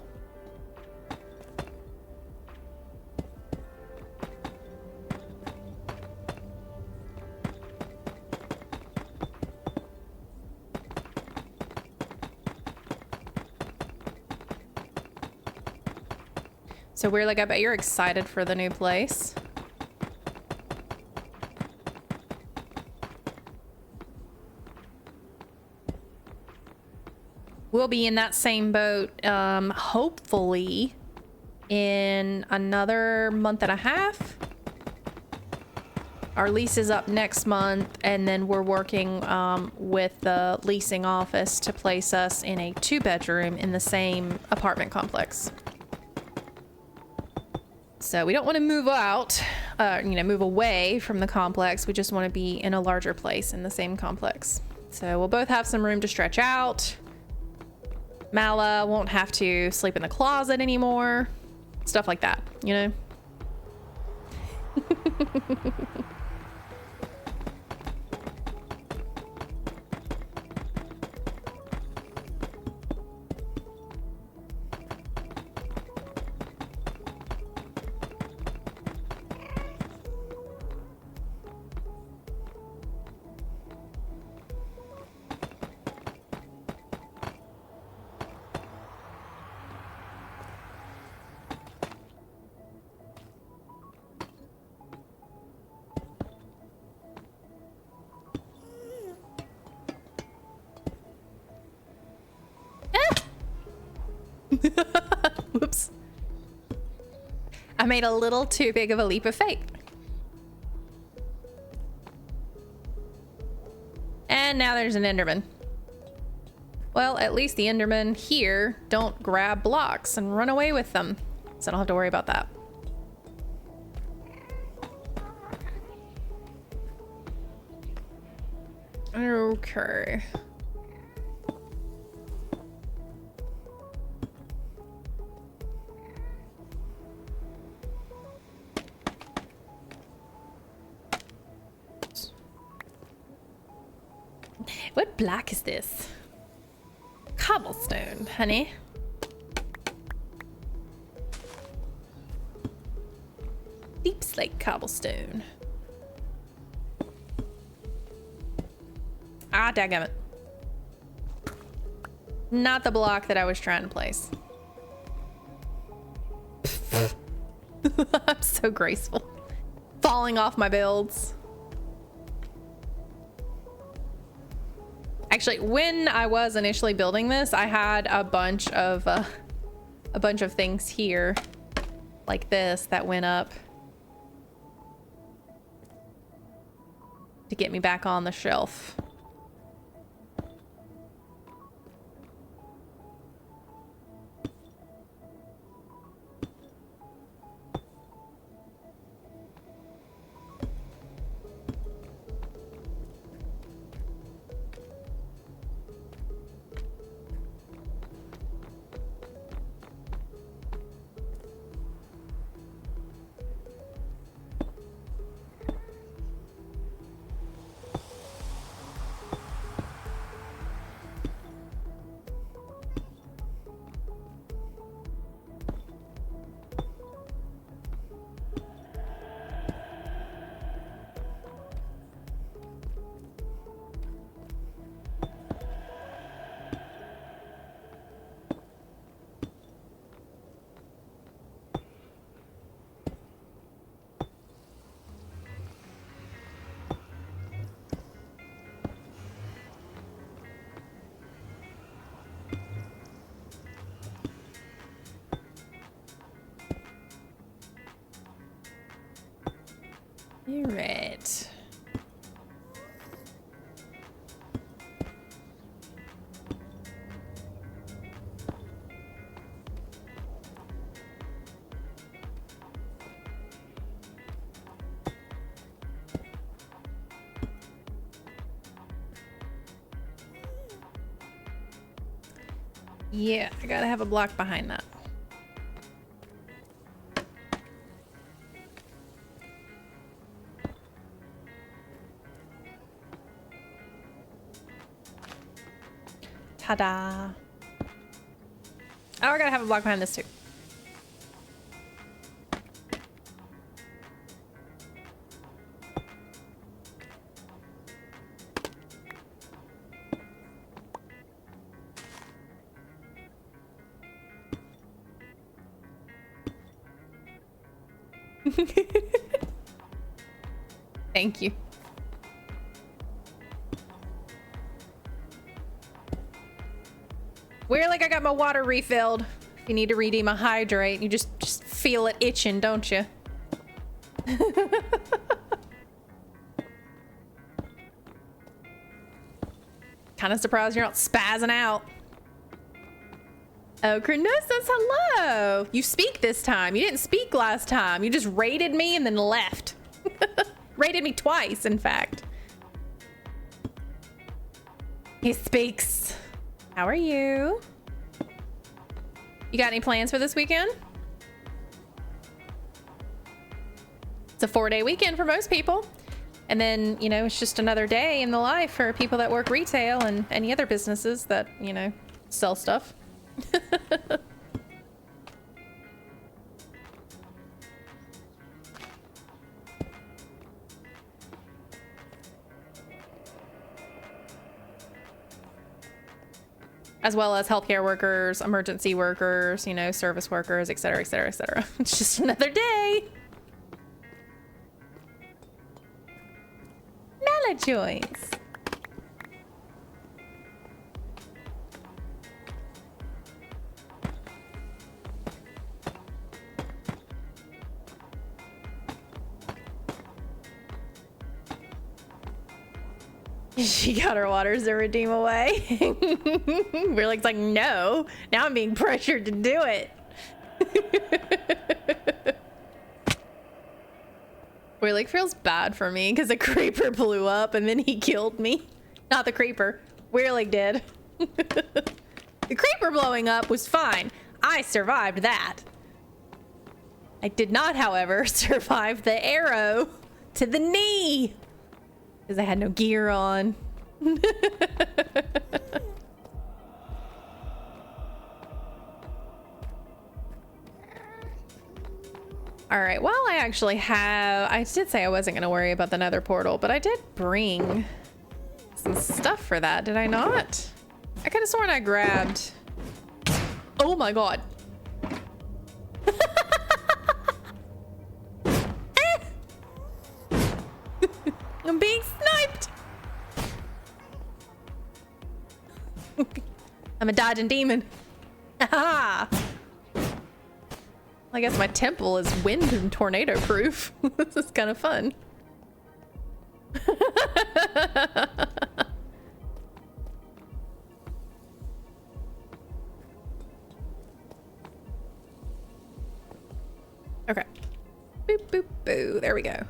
So we're like, I bet you're excited for the new place. We'll be in that same boat, hopefully in another month and a half. Our lease is up next month, and then we're working with the leasing office to place us in a 2-bedroom in the same apartment complex. So we don't want to move out, move away from the complex. We just want to be in a larger place in the same complex. So we'll both have some room to stretch out. Mala won't have to sleep in the closet anymore. Stuff like that, you know? Whoops. I made a little too big of a leap of faith. And now there's an Enderman. Well, at least the Endermen here don't grab blocks and run away with them. So I don't have to worry about that. Okay. What block is this? Cobblestone, honey. Deep slate cobblestone. Ah, dadgummit. Not the block that I was trying to place. I'm so graceful. Falling off my builds. Actually, when I was initially building this, I had a bunch of things here like this that went up to get me back on the shelf. All right. Yeah, I gotta have a block behind that. Ta-da. Oh, I gotta have a block behind this too. Thank you. We're like I got my water refilled. If you need to redeem a hydrate, you just feel it itching, don't you? Kind of surprised you're not spazzing out. Oh, Cronosis, hello. You speak this time. You didn't speak last time. You just raided me and then left. Raided me twice, in fact. He speaks. How are you? You got any plans for this weekend? It's a 4-day weekend for most people. And then, you know, it's just another day in the life for people that work retail and any other businesses that, you know, sell stuff. As well as healthcare workers, emergency workers, you know, service workers, et cetera, et cetera, et cetera. It's just another day. Malajoins. She got her waters to redeem away. We're like, no, now I'm being pressured to do it. Weirlik feels bad for me because the creeper blew up and then he killed me. Not the creeper. Weirlik did. The creeper blowing up was fine. I survived that. I did not, however, survive the arrow to the knee because I had no gear on. All right, well, I actually have, I did say I wasn't gonna worry about the nether portal, but I did bring some stuff for that, did I not? I could have sworn I grabbed, oh my God. I'm being sniped. I'm a dodging demon. Haha. I guess my temple is wind and tornado proof. This is kind of fun. Okay. Boop, boop, boo. There we go.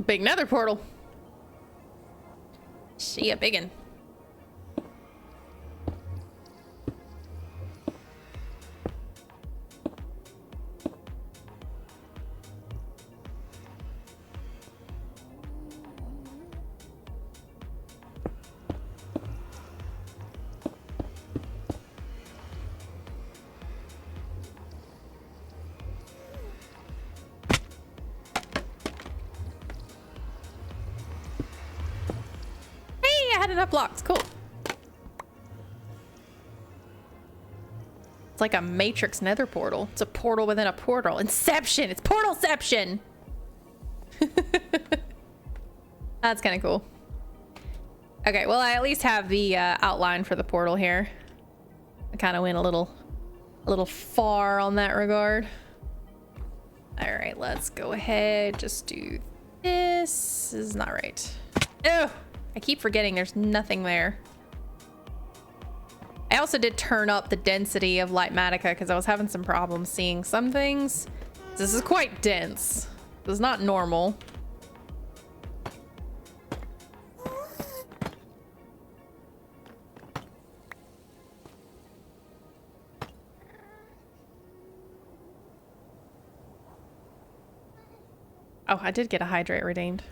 Big nether portal. She a biggin. Enough blocks, cool. It's like a Matrix nether portal. It's a portal within a portal. Inception! It's portalception! That's kind of cool. Okay, well, I at least have the outline for the portal here. I kind of went a little far on that regard. All right, let's go ahead. Just do this. This is not right. Oh! I keep forgetting there's nothing there. I also did turn up the density of Lightmatica because I was having some problems seeing some things. This is quite dense. This is not normal. Oh, I did get a hydrate redeemed.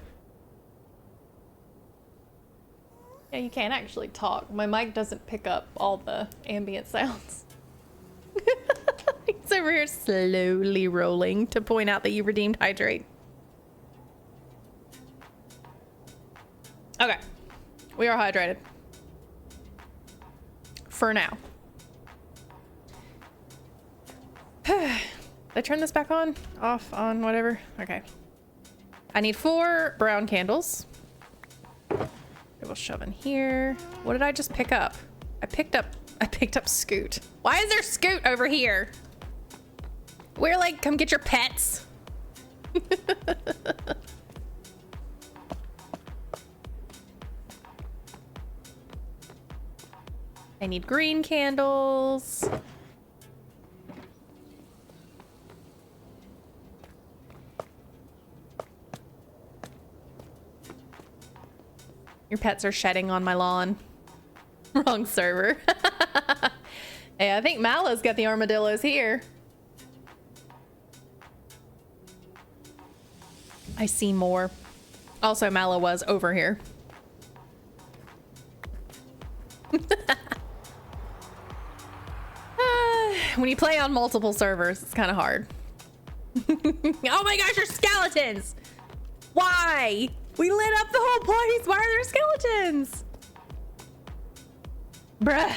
Yeah, you can't actually talk. My mic doesn't pick up all the ambient sounds. He's over here slowly rolling to point out that you redeemed hydrate. Okay. We are hydrated. For now. Did I turn this back on? Off, on, whatever? Okay. I need 4 brown candles. We'll shove in here. What did I just pick up? I picked up Scoot. Why is there Scoot over here? We're like, come get your pets. I need green candles. Your pets are shedding on my lawn. Wrong server. Hey, I think Mallow's got the armadillos here. I see more. Also, Mallow was over here. When you play on multiple servers, it's kind of hard. Oh my gosh, there's skeletons! Why? We lit up the whole place. Why are there skeletons? Bruh.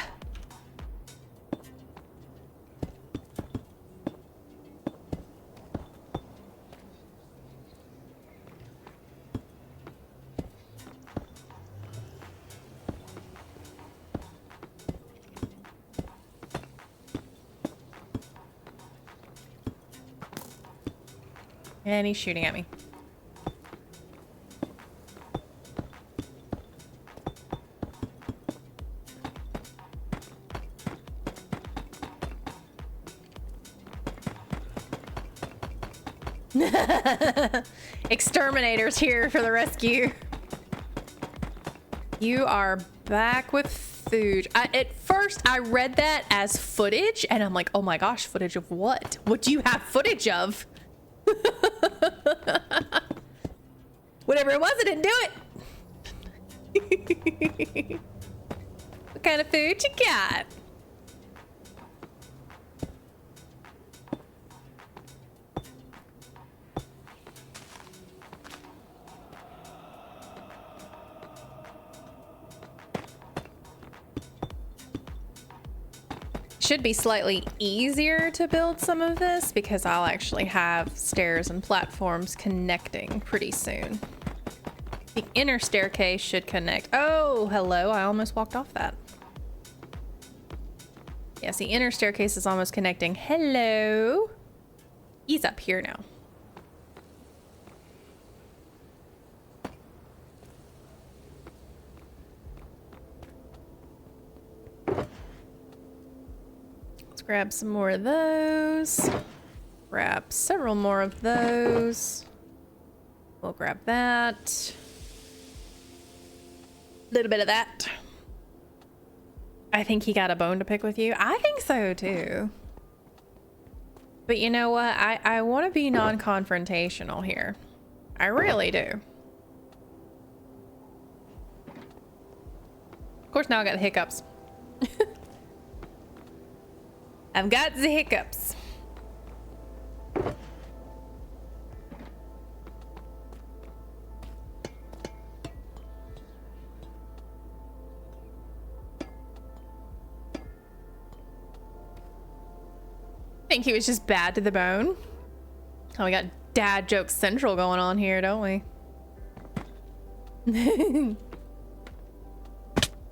And he's shooting at me. Exterminator's here for the rescue. You are back with food. At first, I read that as footage, and I'm like, oh my gosh, footage of what? What do you have footage of? Whatever it was, I didn't do it. What kind of food you got? Should be slightly easier to build some of this because I'll actually have stairs and platforms connecting pretty soon. The inner staircase should connect. Oh, hello. I almost walked off that. Yes, the inner staircase is almost connecting. Hello. He's up here now. Grab some more of those. Grab several more of those. We'll grab that. A little bit of that. I think he got a bone to pick with you. I think so too. But you know what? I want to be non-confrontational here. I really do. Of course, now I got the hiccups. I've got the hiccups. I think he was just bad to the bone. Oh, we got dad joke central going on here, don't we?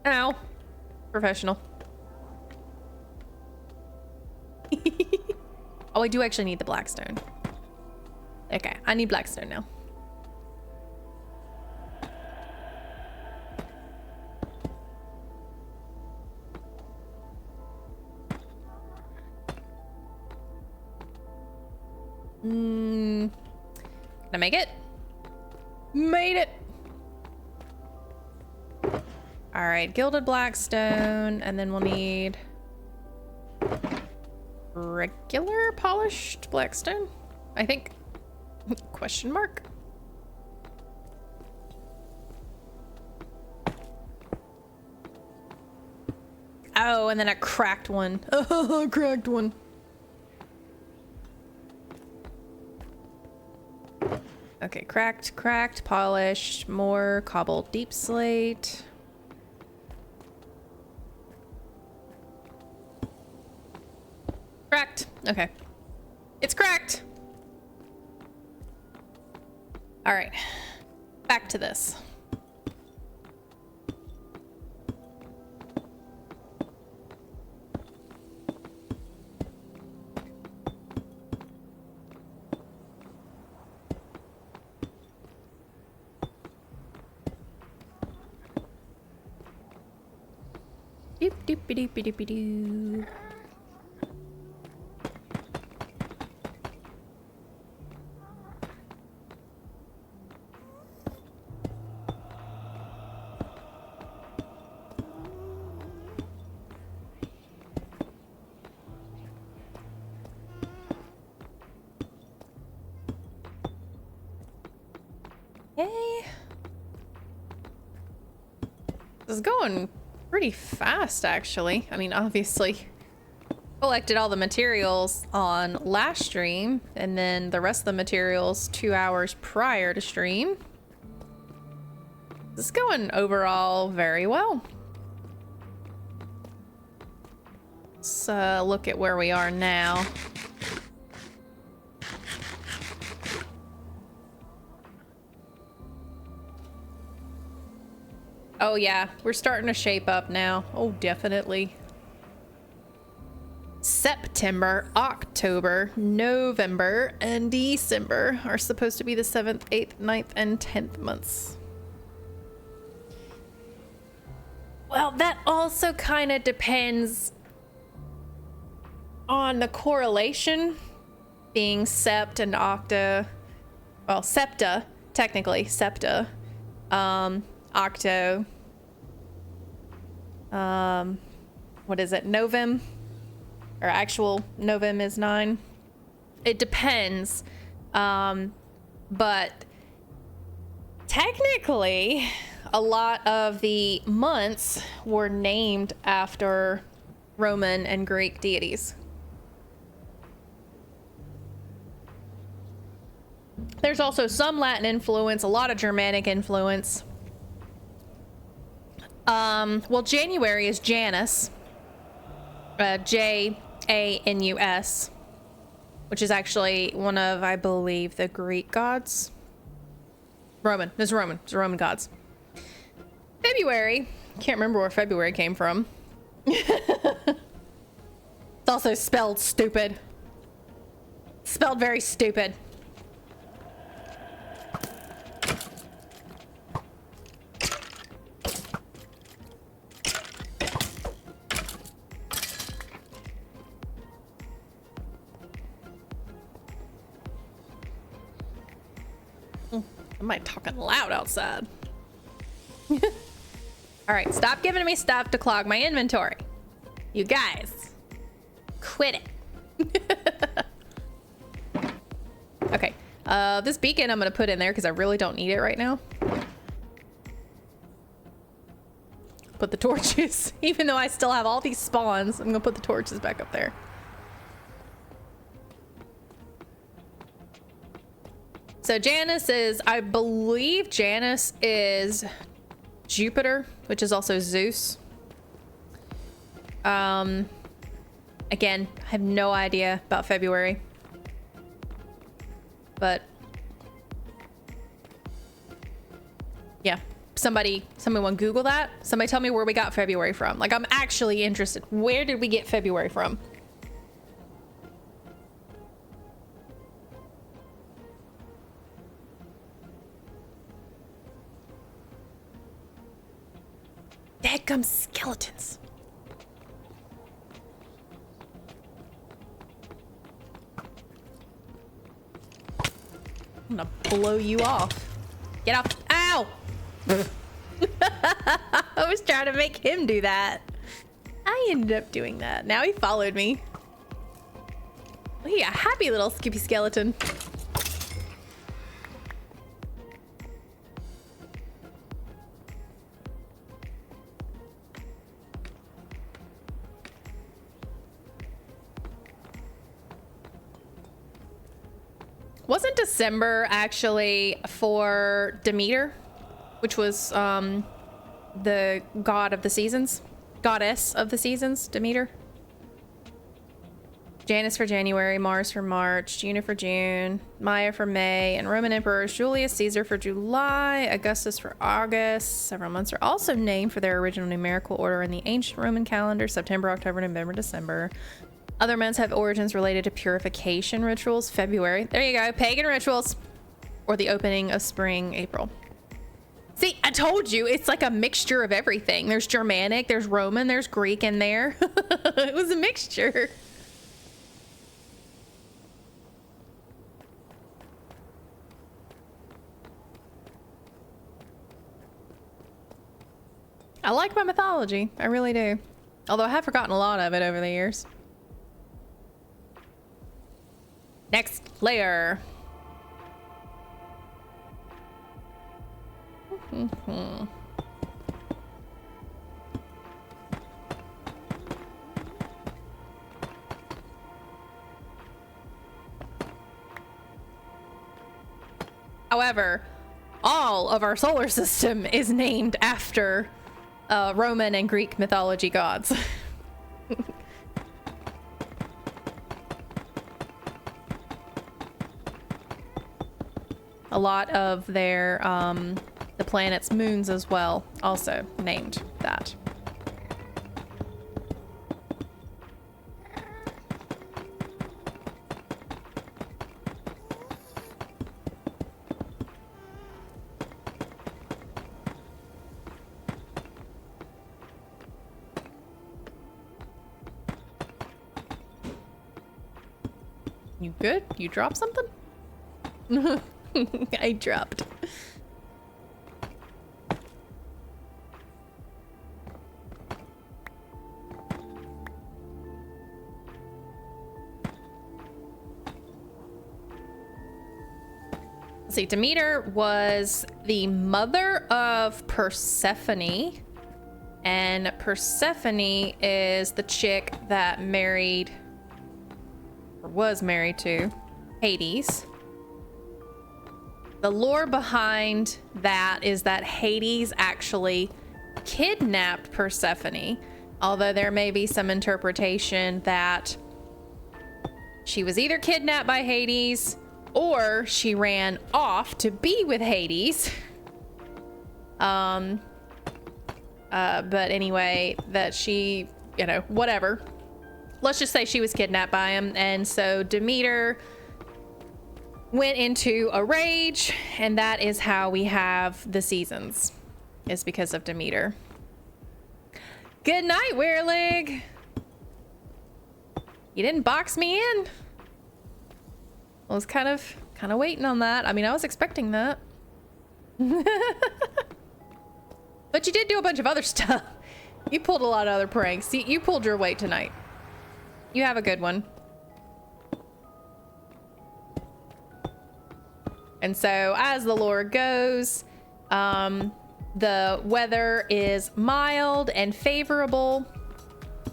Ow. Professional. Oh, I do actually need the blackstone. Okay, I need blackstone now. Can I make it? Made it! Alright, gilded blackstone, and then we'll need regular polished blackstone, I think. Question mark. Oh, and then a cracked one. Oh, cracked one. Okay, cracked, polished, more cobbled deep slate. Cracked. Okay. It's cracked. All right. Back to this. Doop doop doop doop doop doo. Hey. This is going pretty fast, actually. I mean, obviously, collected all the materials on last stream, and then the rest of the materials 2 hours prior to stream. This is going overall very well. Let's look at where we are now. Oh yeah, we're starting to shape up now. Oh, definitely. September, October, November, and December are supposed to be the 7th, 8th, 9th, and 10th months. Well, that also kind of depends on the correlation being sept and octa. Well, septa, technically, septa. Octo. What is it? Novem? Or actual Novem is 9. It depends. But technically, a lot of the months were named after Roman and Greek deities. There's also some Latin influence, a lot of Germanic influence. Well, January is Janus, Janus, which is actually one of, I believe, the Greek gods. Roman. It's Roman. It's Roman gods. February. Can't remember where February came from. It's also spelled stupid. Spelled very stupid. Am I talking loud outside? All right, stop giving me stuff to clog my inventory. You guys, quit it. Okay, this beacon I'm gonna put in there because I really don't need it right now. Put the torches, even though I still have all these spawns, I'm gonna put the torches back up there. So Janus is, I believe Janus is Jupiter, which is also Zeus. Again, I have no idea about February. But yeah, somebody want to Google that? Somebody tell me where we got February from. Like, I'm actually interested. Where did we get February from? Dadgum skeletons. I'm gonna blow you off. Get off. Ow! I was trying to make him do that. I ended up doing that. Now he followed me. Look, a happy little Skippy skeleton. Wasn't December actually for Demeter, which was the god of the seasons? Goddess of the seasons, Demeter? Janus for January, Mars for March, Juno for June, Maya for May, and Roman emperors Julius Caesar for July, Augustus for August. Several months are also named for their original numerical order in the ancient Roman calendar: September, October, November, December. Other months have origins related to purification rituals. February, there you go, pagan rituals, or the opening of spring, April. See, I told you, it's like a mixture of everything. There's Germanic, there's Roman, there's Greek in there. It was a mixture. I like my mythology, I really do. Although I have forgotten a lot of it over the years. Next layer. However, all of our solar system is named after Roman and Greek mythology gods. lot of their, the planet's moons as well, also named that. You good? You dropped something? I dropped. Let's see, Demeter was the mother of Persephone, and Persephone is the chick that married, or was married to, Hades. The lore behind that is that Hades actually kidnapped Persephone, although there may be some interpretation that she was either kidnapped by Hades or she ran off to be with Hades. But anyway, that she, you know, whatever. Let's just say she was kidnapped by him. And so Demeter went into a rage, and that is how we have the seasons, is because of Demeter. Good night, Werelig. You didn't box me in. I was kind of waiting on that. I mean, I was expecting that. But you did do a bunch of other stuff. You pulled a lot of other pranks. You pulled your weight tonight. You have a good one. And so, as the lore goes, the weather is mild and favorable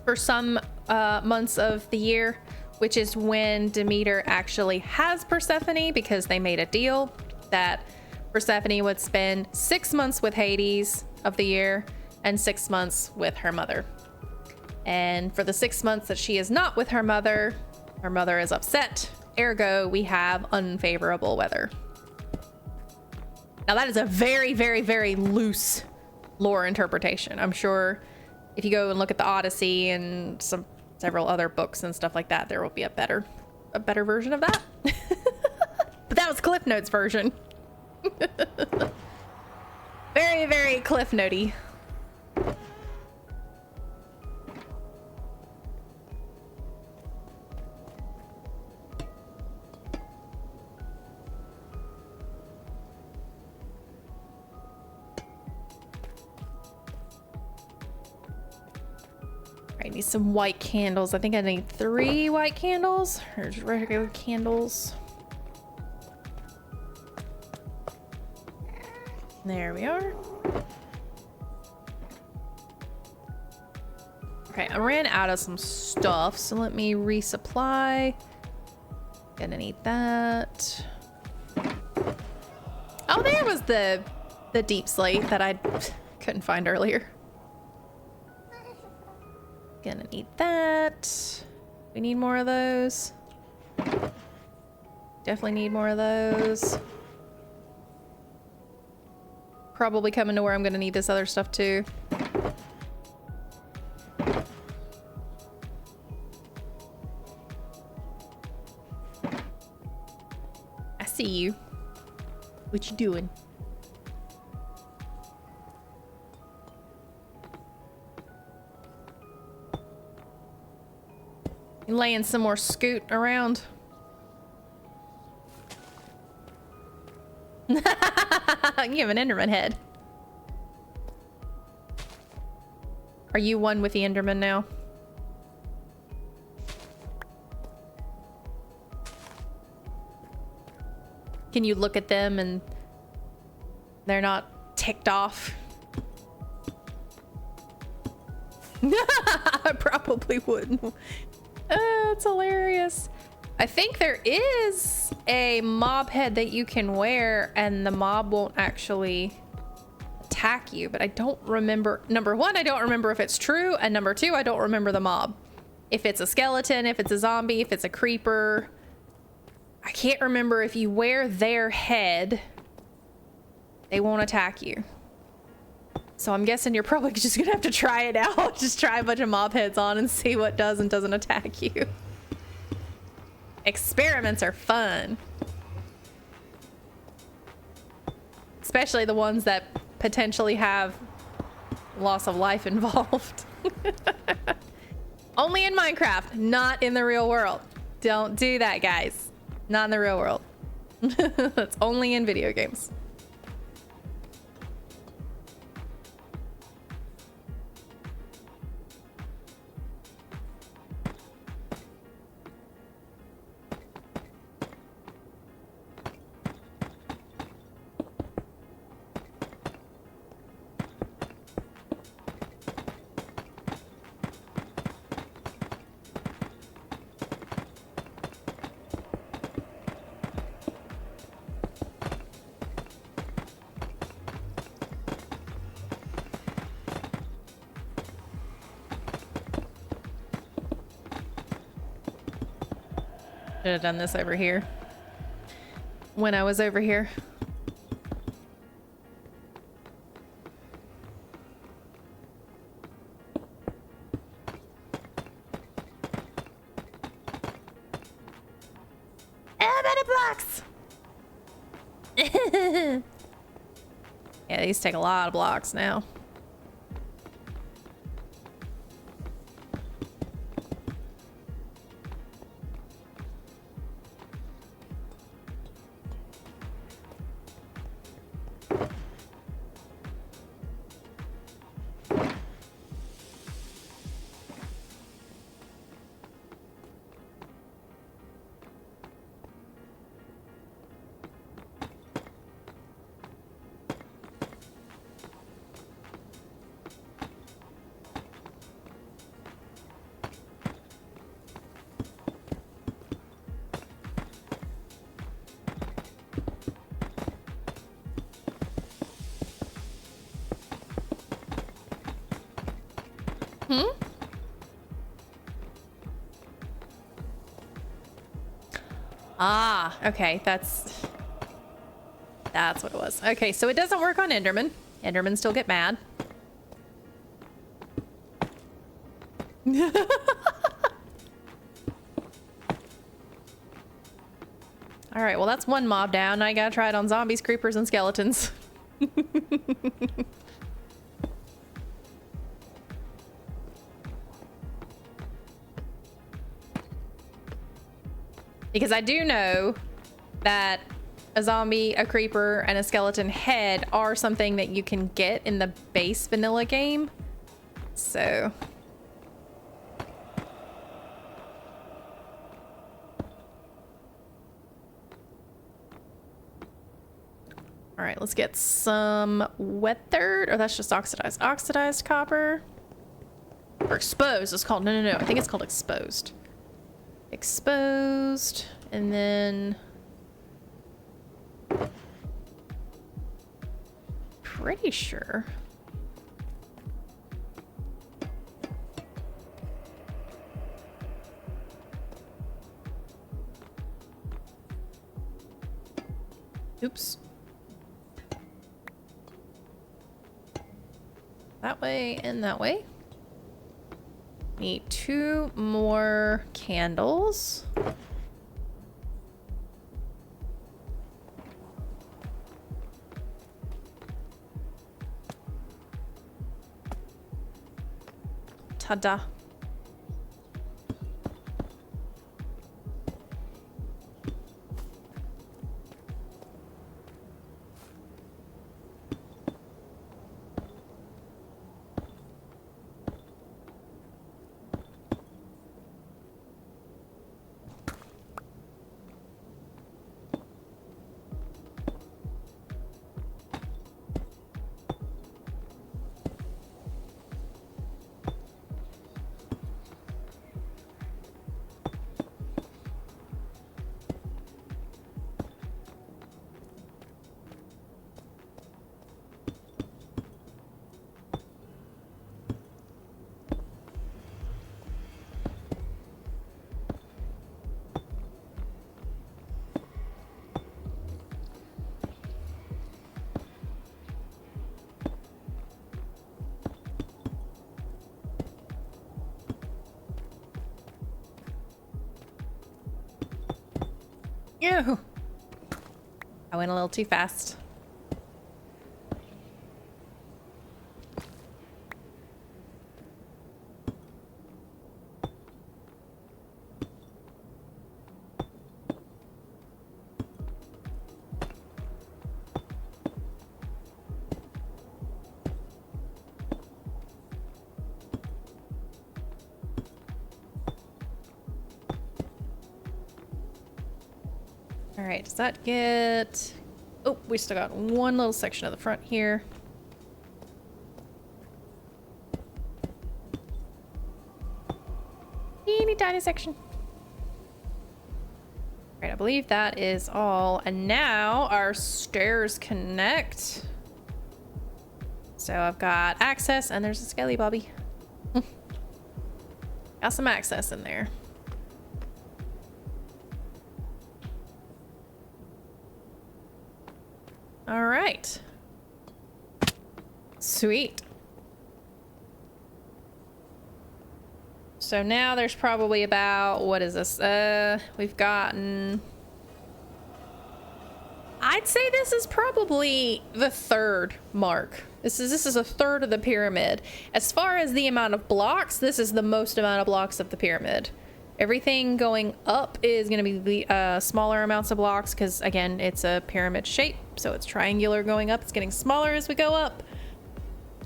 for some months of the year, which is when Demeter actually has Persephone, because they made a deal that Persephone would spend 6 months with Hades of the year and 6 months with her mother. And for the 6 months that she is not with her mother is upset. Ergo, we have unfavorable weather. Now that is a very, very, very loose lore interpretation. I'm sure if you go and look at the Odyssey and several other books and stuff like that, there will be a better version of that. But that was Cliff Notes version. Very, very Cliff Notey. I need some white candles. I think I need 3 white candles, or just regular candles. There we are. Okay, I ran out of some stuff, so let me resupply. Gonna need that. Oh, there was the deep slate that I couldn't find earlier. Gonna need that. We need more of those. Definitely need more of those. Probably coming to where I'm gonna need this other stuff too. I see you. What you doing? You laying some more scoot around? You have an Enderman head. Are you one with the Enderman now? Can you look at them and they're not ticked off? I probably wouldn't. It's hilarious. I think there is a mob head that you can wear and the mob won't actually attack you, but I don't remember. Number one, I don't remember if it's true, and number two, I don't remember the mob. If it's a skeleton, if it's a zombie, if it's a creeper. I can't remember if you wear their head they won't attack you. So I'm guessing you're probably just gonna have to try it out. Just try a bunch of mob heads on and see what does and doesn't attack you. Experiments are fun. Especially the ones that potentially have loss of life involved. Only in Minecraft, not in the real world. Don't do that, guys. Not in the real world. That's only in video games. Should have done this over here. When I was over here. Blocks. Yeah, these take a lot of blocks now. Ah, okay, that's what it was. Okay, so it doesn't work on Enderman. Endermen still get mad. All right, well, that's one mob down. I gotta try it on zombies, creepers, and skeletons. Because I do know that a zombie, a creeper, and a skeleton head are something that you can get in the base vanilla game. So... all right, let's get some weathered, or that's just oxidized. Oxidized copper. Or exposed, it's called. No, I think it's called exposed. Exposed, and then... pretty sure. Oops. That way and that way. Need 2 more candles. Ta-da. Ew. I went a little too fast. All right, does that get... Oh, we still got one little section of the front here. Teeny tiny section. All right, I believe that is all. And now our stairs connect. So I've got access, and there's a skelly Bobby. Got some access in there. All right. Sweet. So now there's probably about, what is this? We've gotten... I'd say this is probably the third mark. This is a third of the pyramid. As far as the amount of blocks, this is the most amount of blocks of the pyramid. Everything going up is going to be the smaller amounts of blocks because, again, it's a pyramid shape. So it's triangular going up. It's getting smaller as we go up.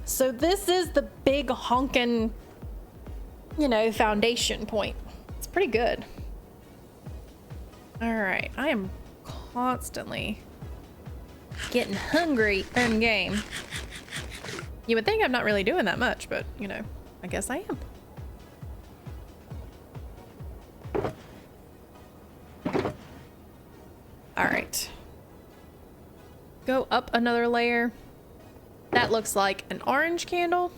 So this is the big honkin', you know, foundation point. It's pretty good. All right. I am constantly getting hungry in game. You would think I'm not really doing that much, but, you know, I guess I am. All right. Go up another layer. That looks like an orange candle.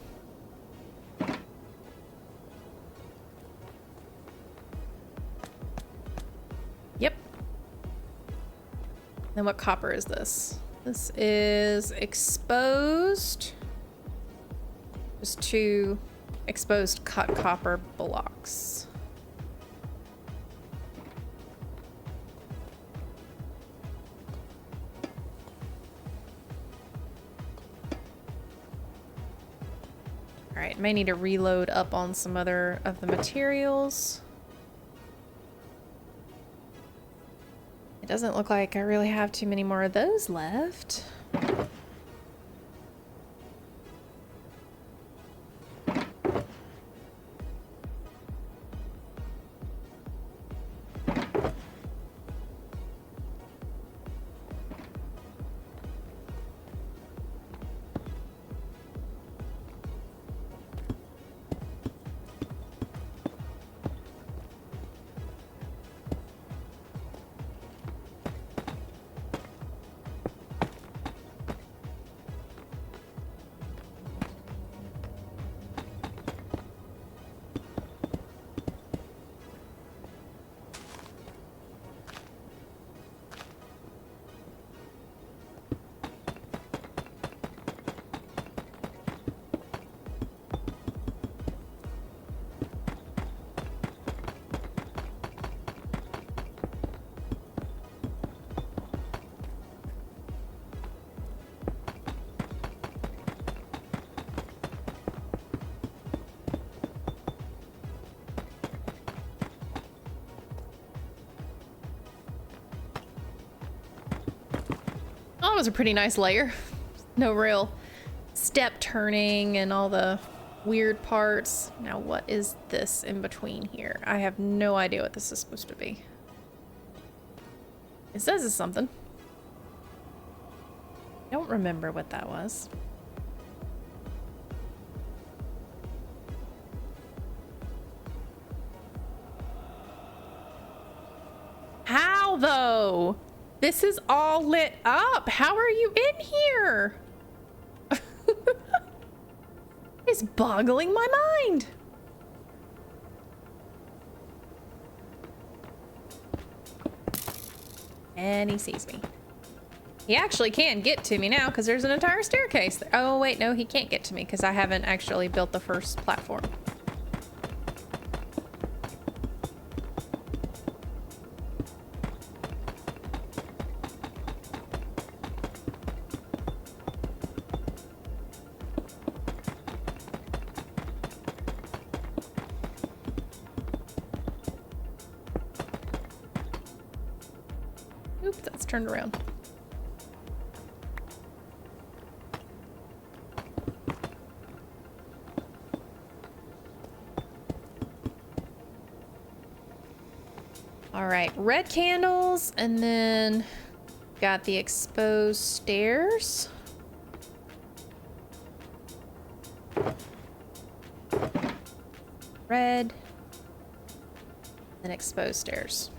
Yep. Then what copper is this? This is exposed. Just 2 exposed cut copper blocks. All right, may need to reload up on some other of the materials. It doesn't look like I really have too many more of those left. That was a pretty nice layer. No real step turning and all the weird parts. Now what is this in between here? I have no idea what this is supposed to be. It says it's something. I don't remember what that was. How though? This is all lit up. How are you in here? It's boggling my mind. And he sees me. He actually can get to me now because there's an entire staircase there. Oh, wait, no, he can't get to me because I haven't actually built the first platform. Oops, that's turned around. All right, red candles, and then got the exposed stairs. Red, and exposed stairs.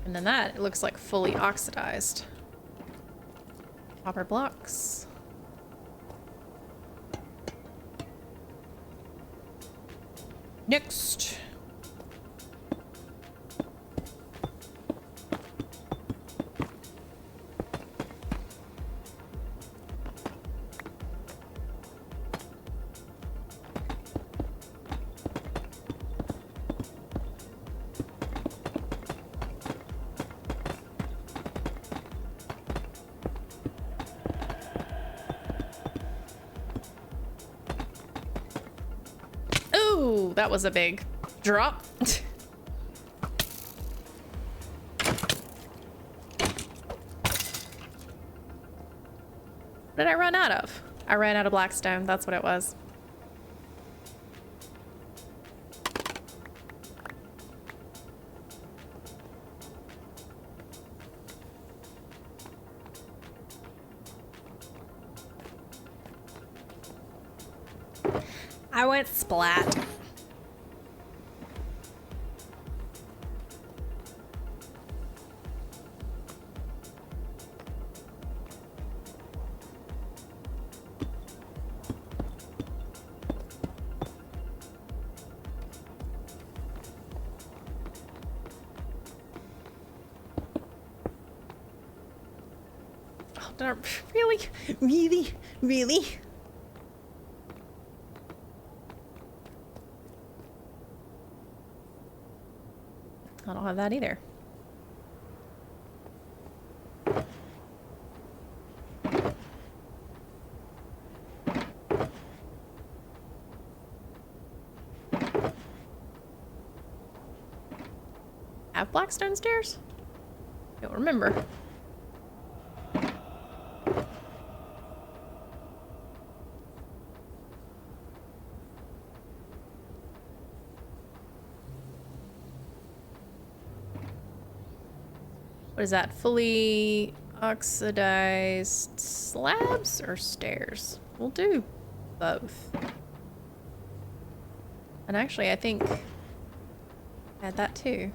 And then that, it looks like fully oxidized. Copper blocks. Next. Ooh, that was a big drop. What did I run out of? I ran out of blackstone. That's what it was. I went splat. Really? Really? Really? I don't have that either. Have blackstone stairs? Don't remember. What is that? Fully oxidized slabs or stairs? We'll do both. And actually, I think I had that too.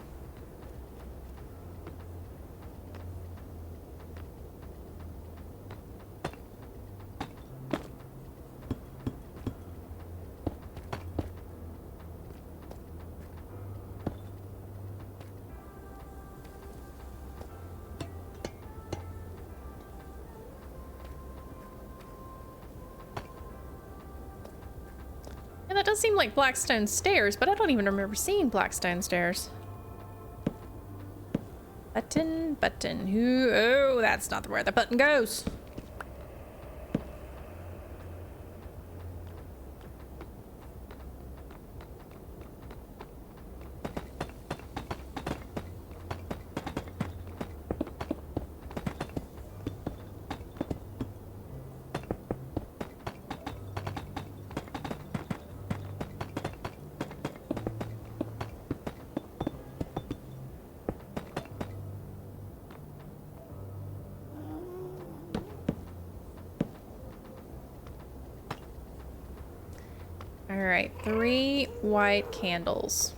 Yeah, that does seem like blackstone stairs, but I don't even remember seeing blackstone stairs. Button, button. Who? Oh, that's not where the button goes. All right, 3 white candles.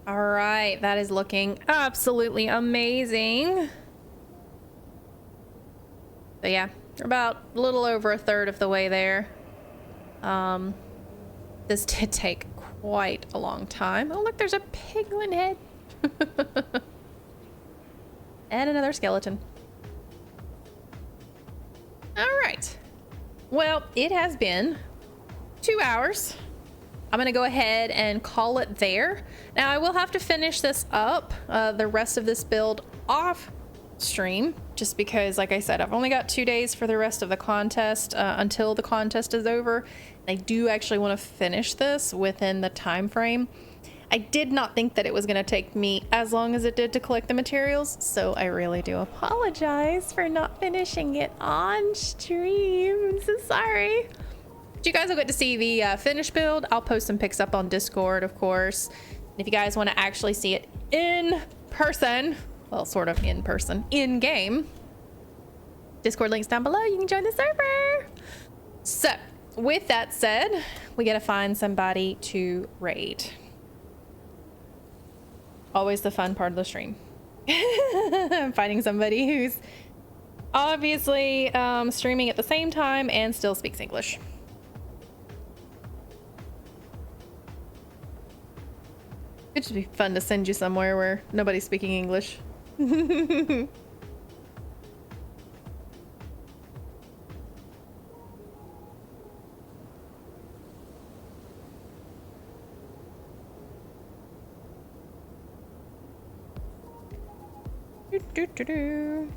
All right, that is looking absolutely amazing. But yeah, we're about a little over a third of the way there. This did take quite a long time. Oh, look, there's a piglin head. And another skeleton. All right. Well, it has been 2 hours. I'm gonna go ahead and call it there. Now I will have to finish this up, the rest of this build off stream, just because, like I said, I've only got 2 days for the rest of the contest until the contest is over. I do actually want to finish this within the time frame. I did not think that it was going to take me as long as it did to collect the materials, so I really do apologize for not finishing it on stream. I'm so sorry. But you guys will get to see the finished build. I'll post some pics up on Discord, of course. And if you guys want to actually see it in person, well, sort of in person, in game, Discord links down below. You can join the server. So with that said, we got to find somebody to raid. Always the fun part of the stream. Finding somebody who's obviously streaming at the same time and still speaks English. It'd just be fun to send you somewhere where nobody's speaking English. Do.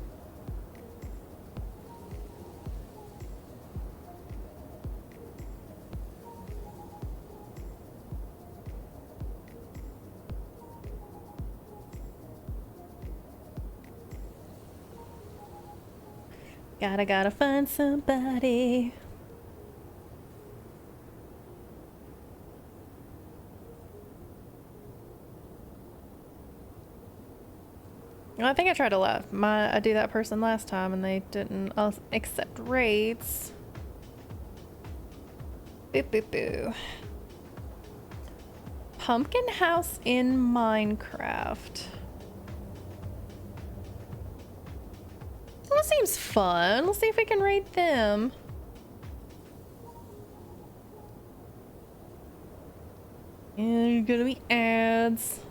Gotta find somebody. I think I tried to I do that person last time and they didn't accept raids. Boo boo boo. Pumpkin house in Minecraft. Well, that seems fun. Let's see if we can raid them. And there's gonna be ads.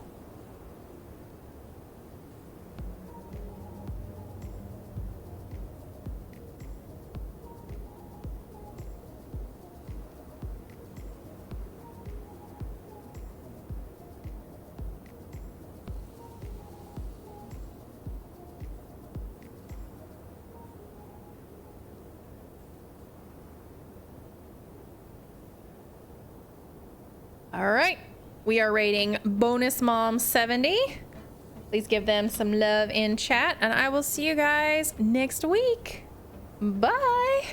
All right, we are rating Bonus Mom 70. Please give them some love in chat, and I will see you guys next week. Bye.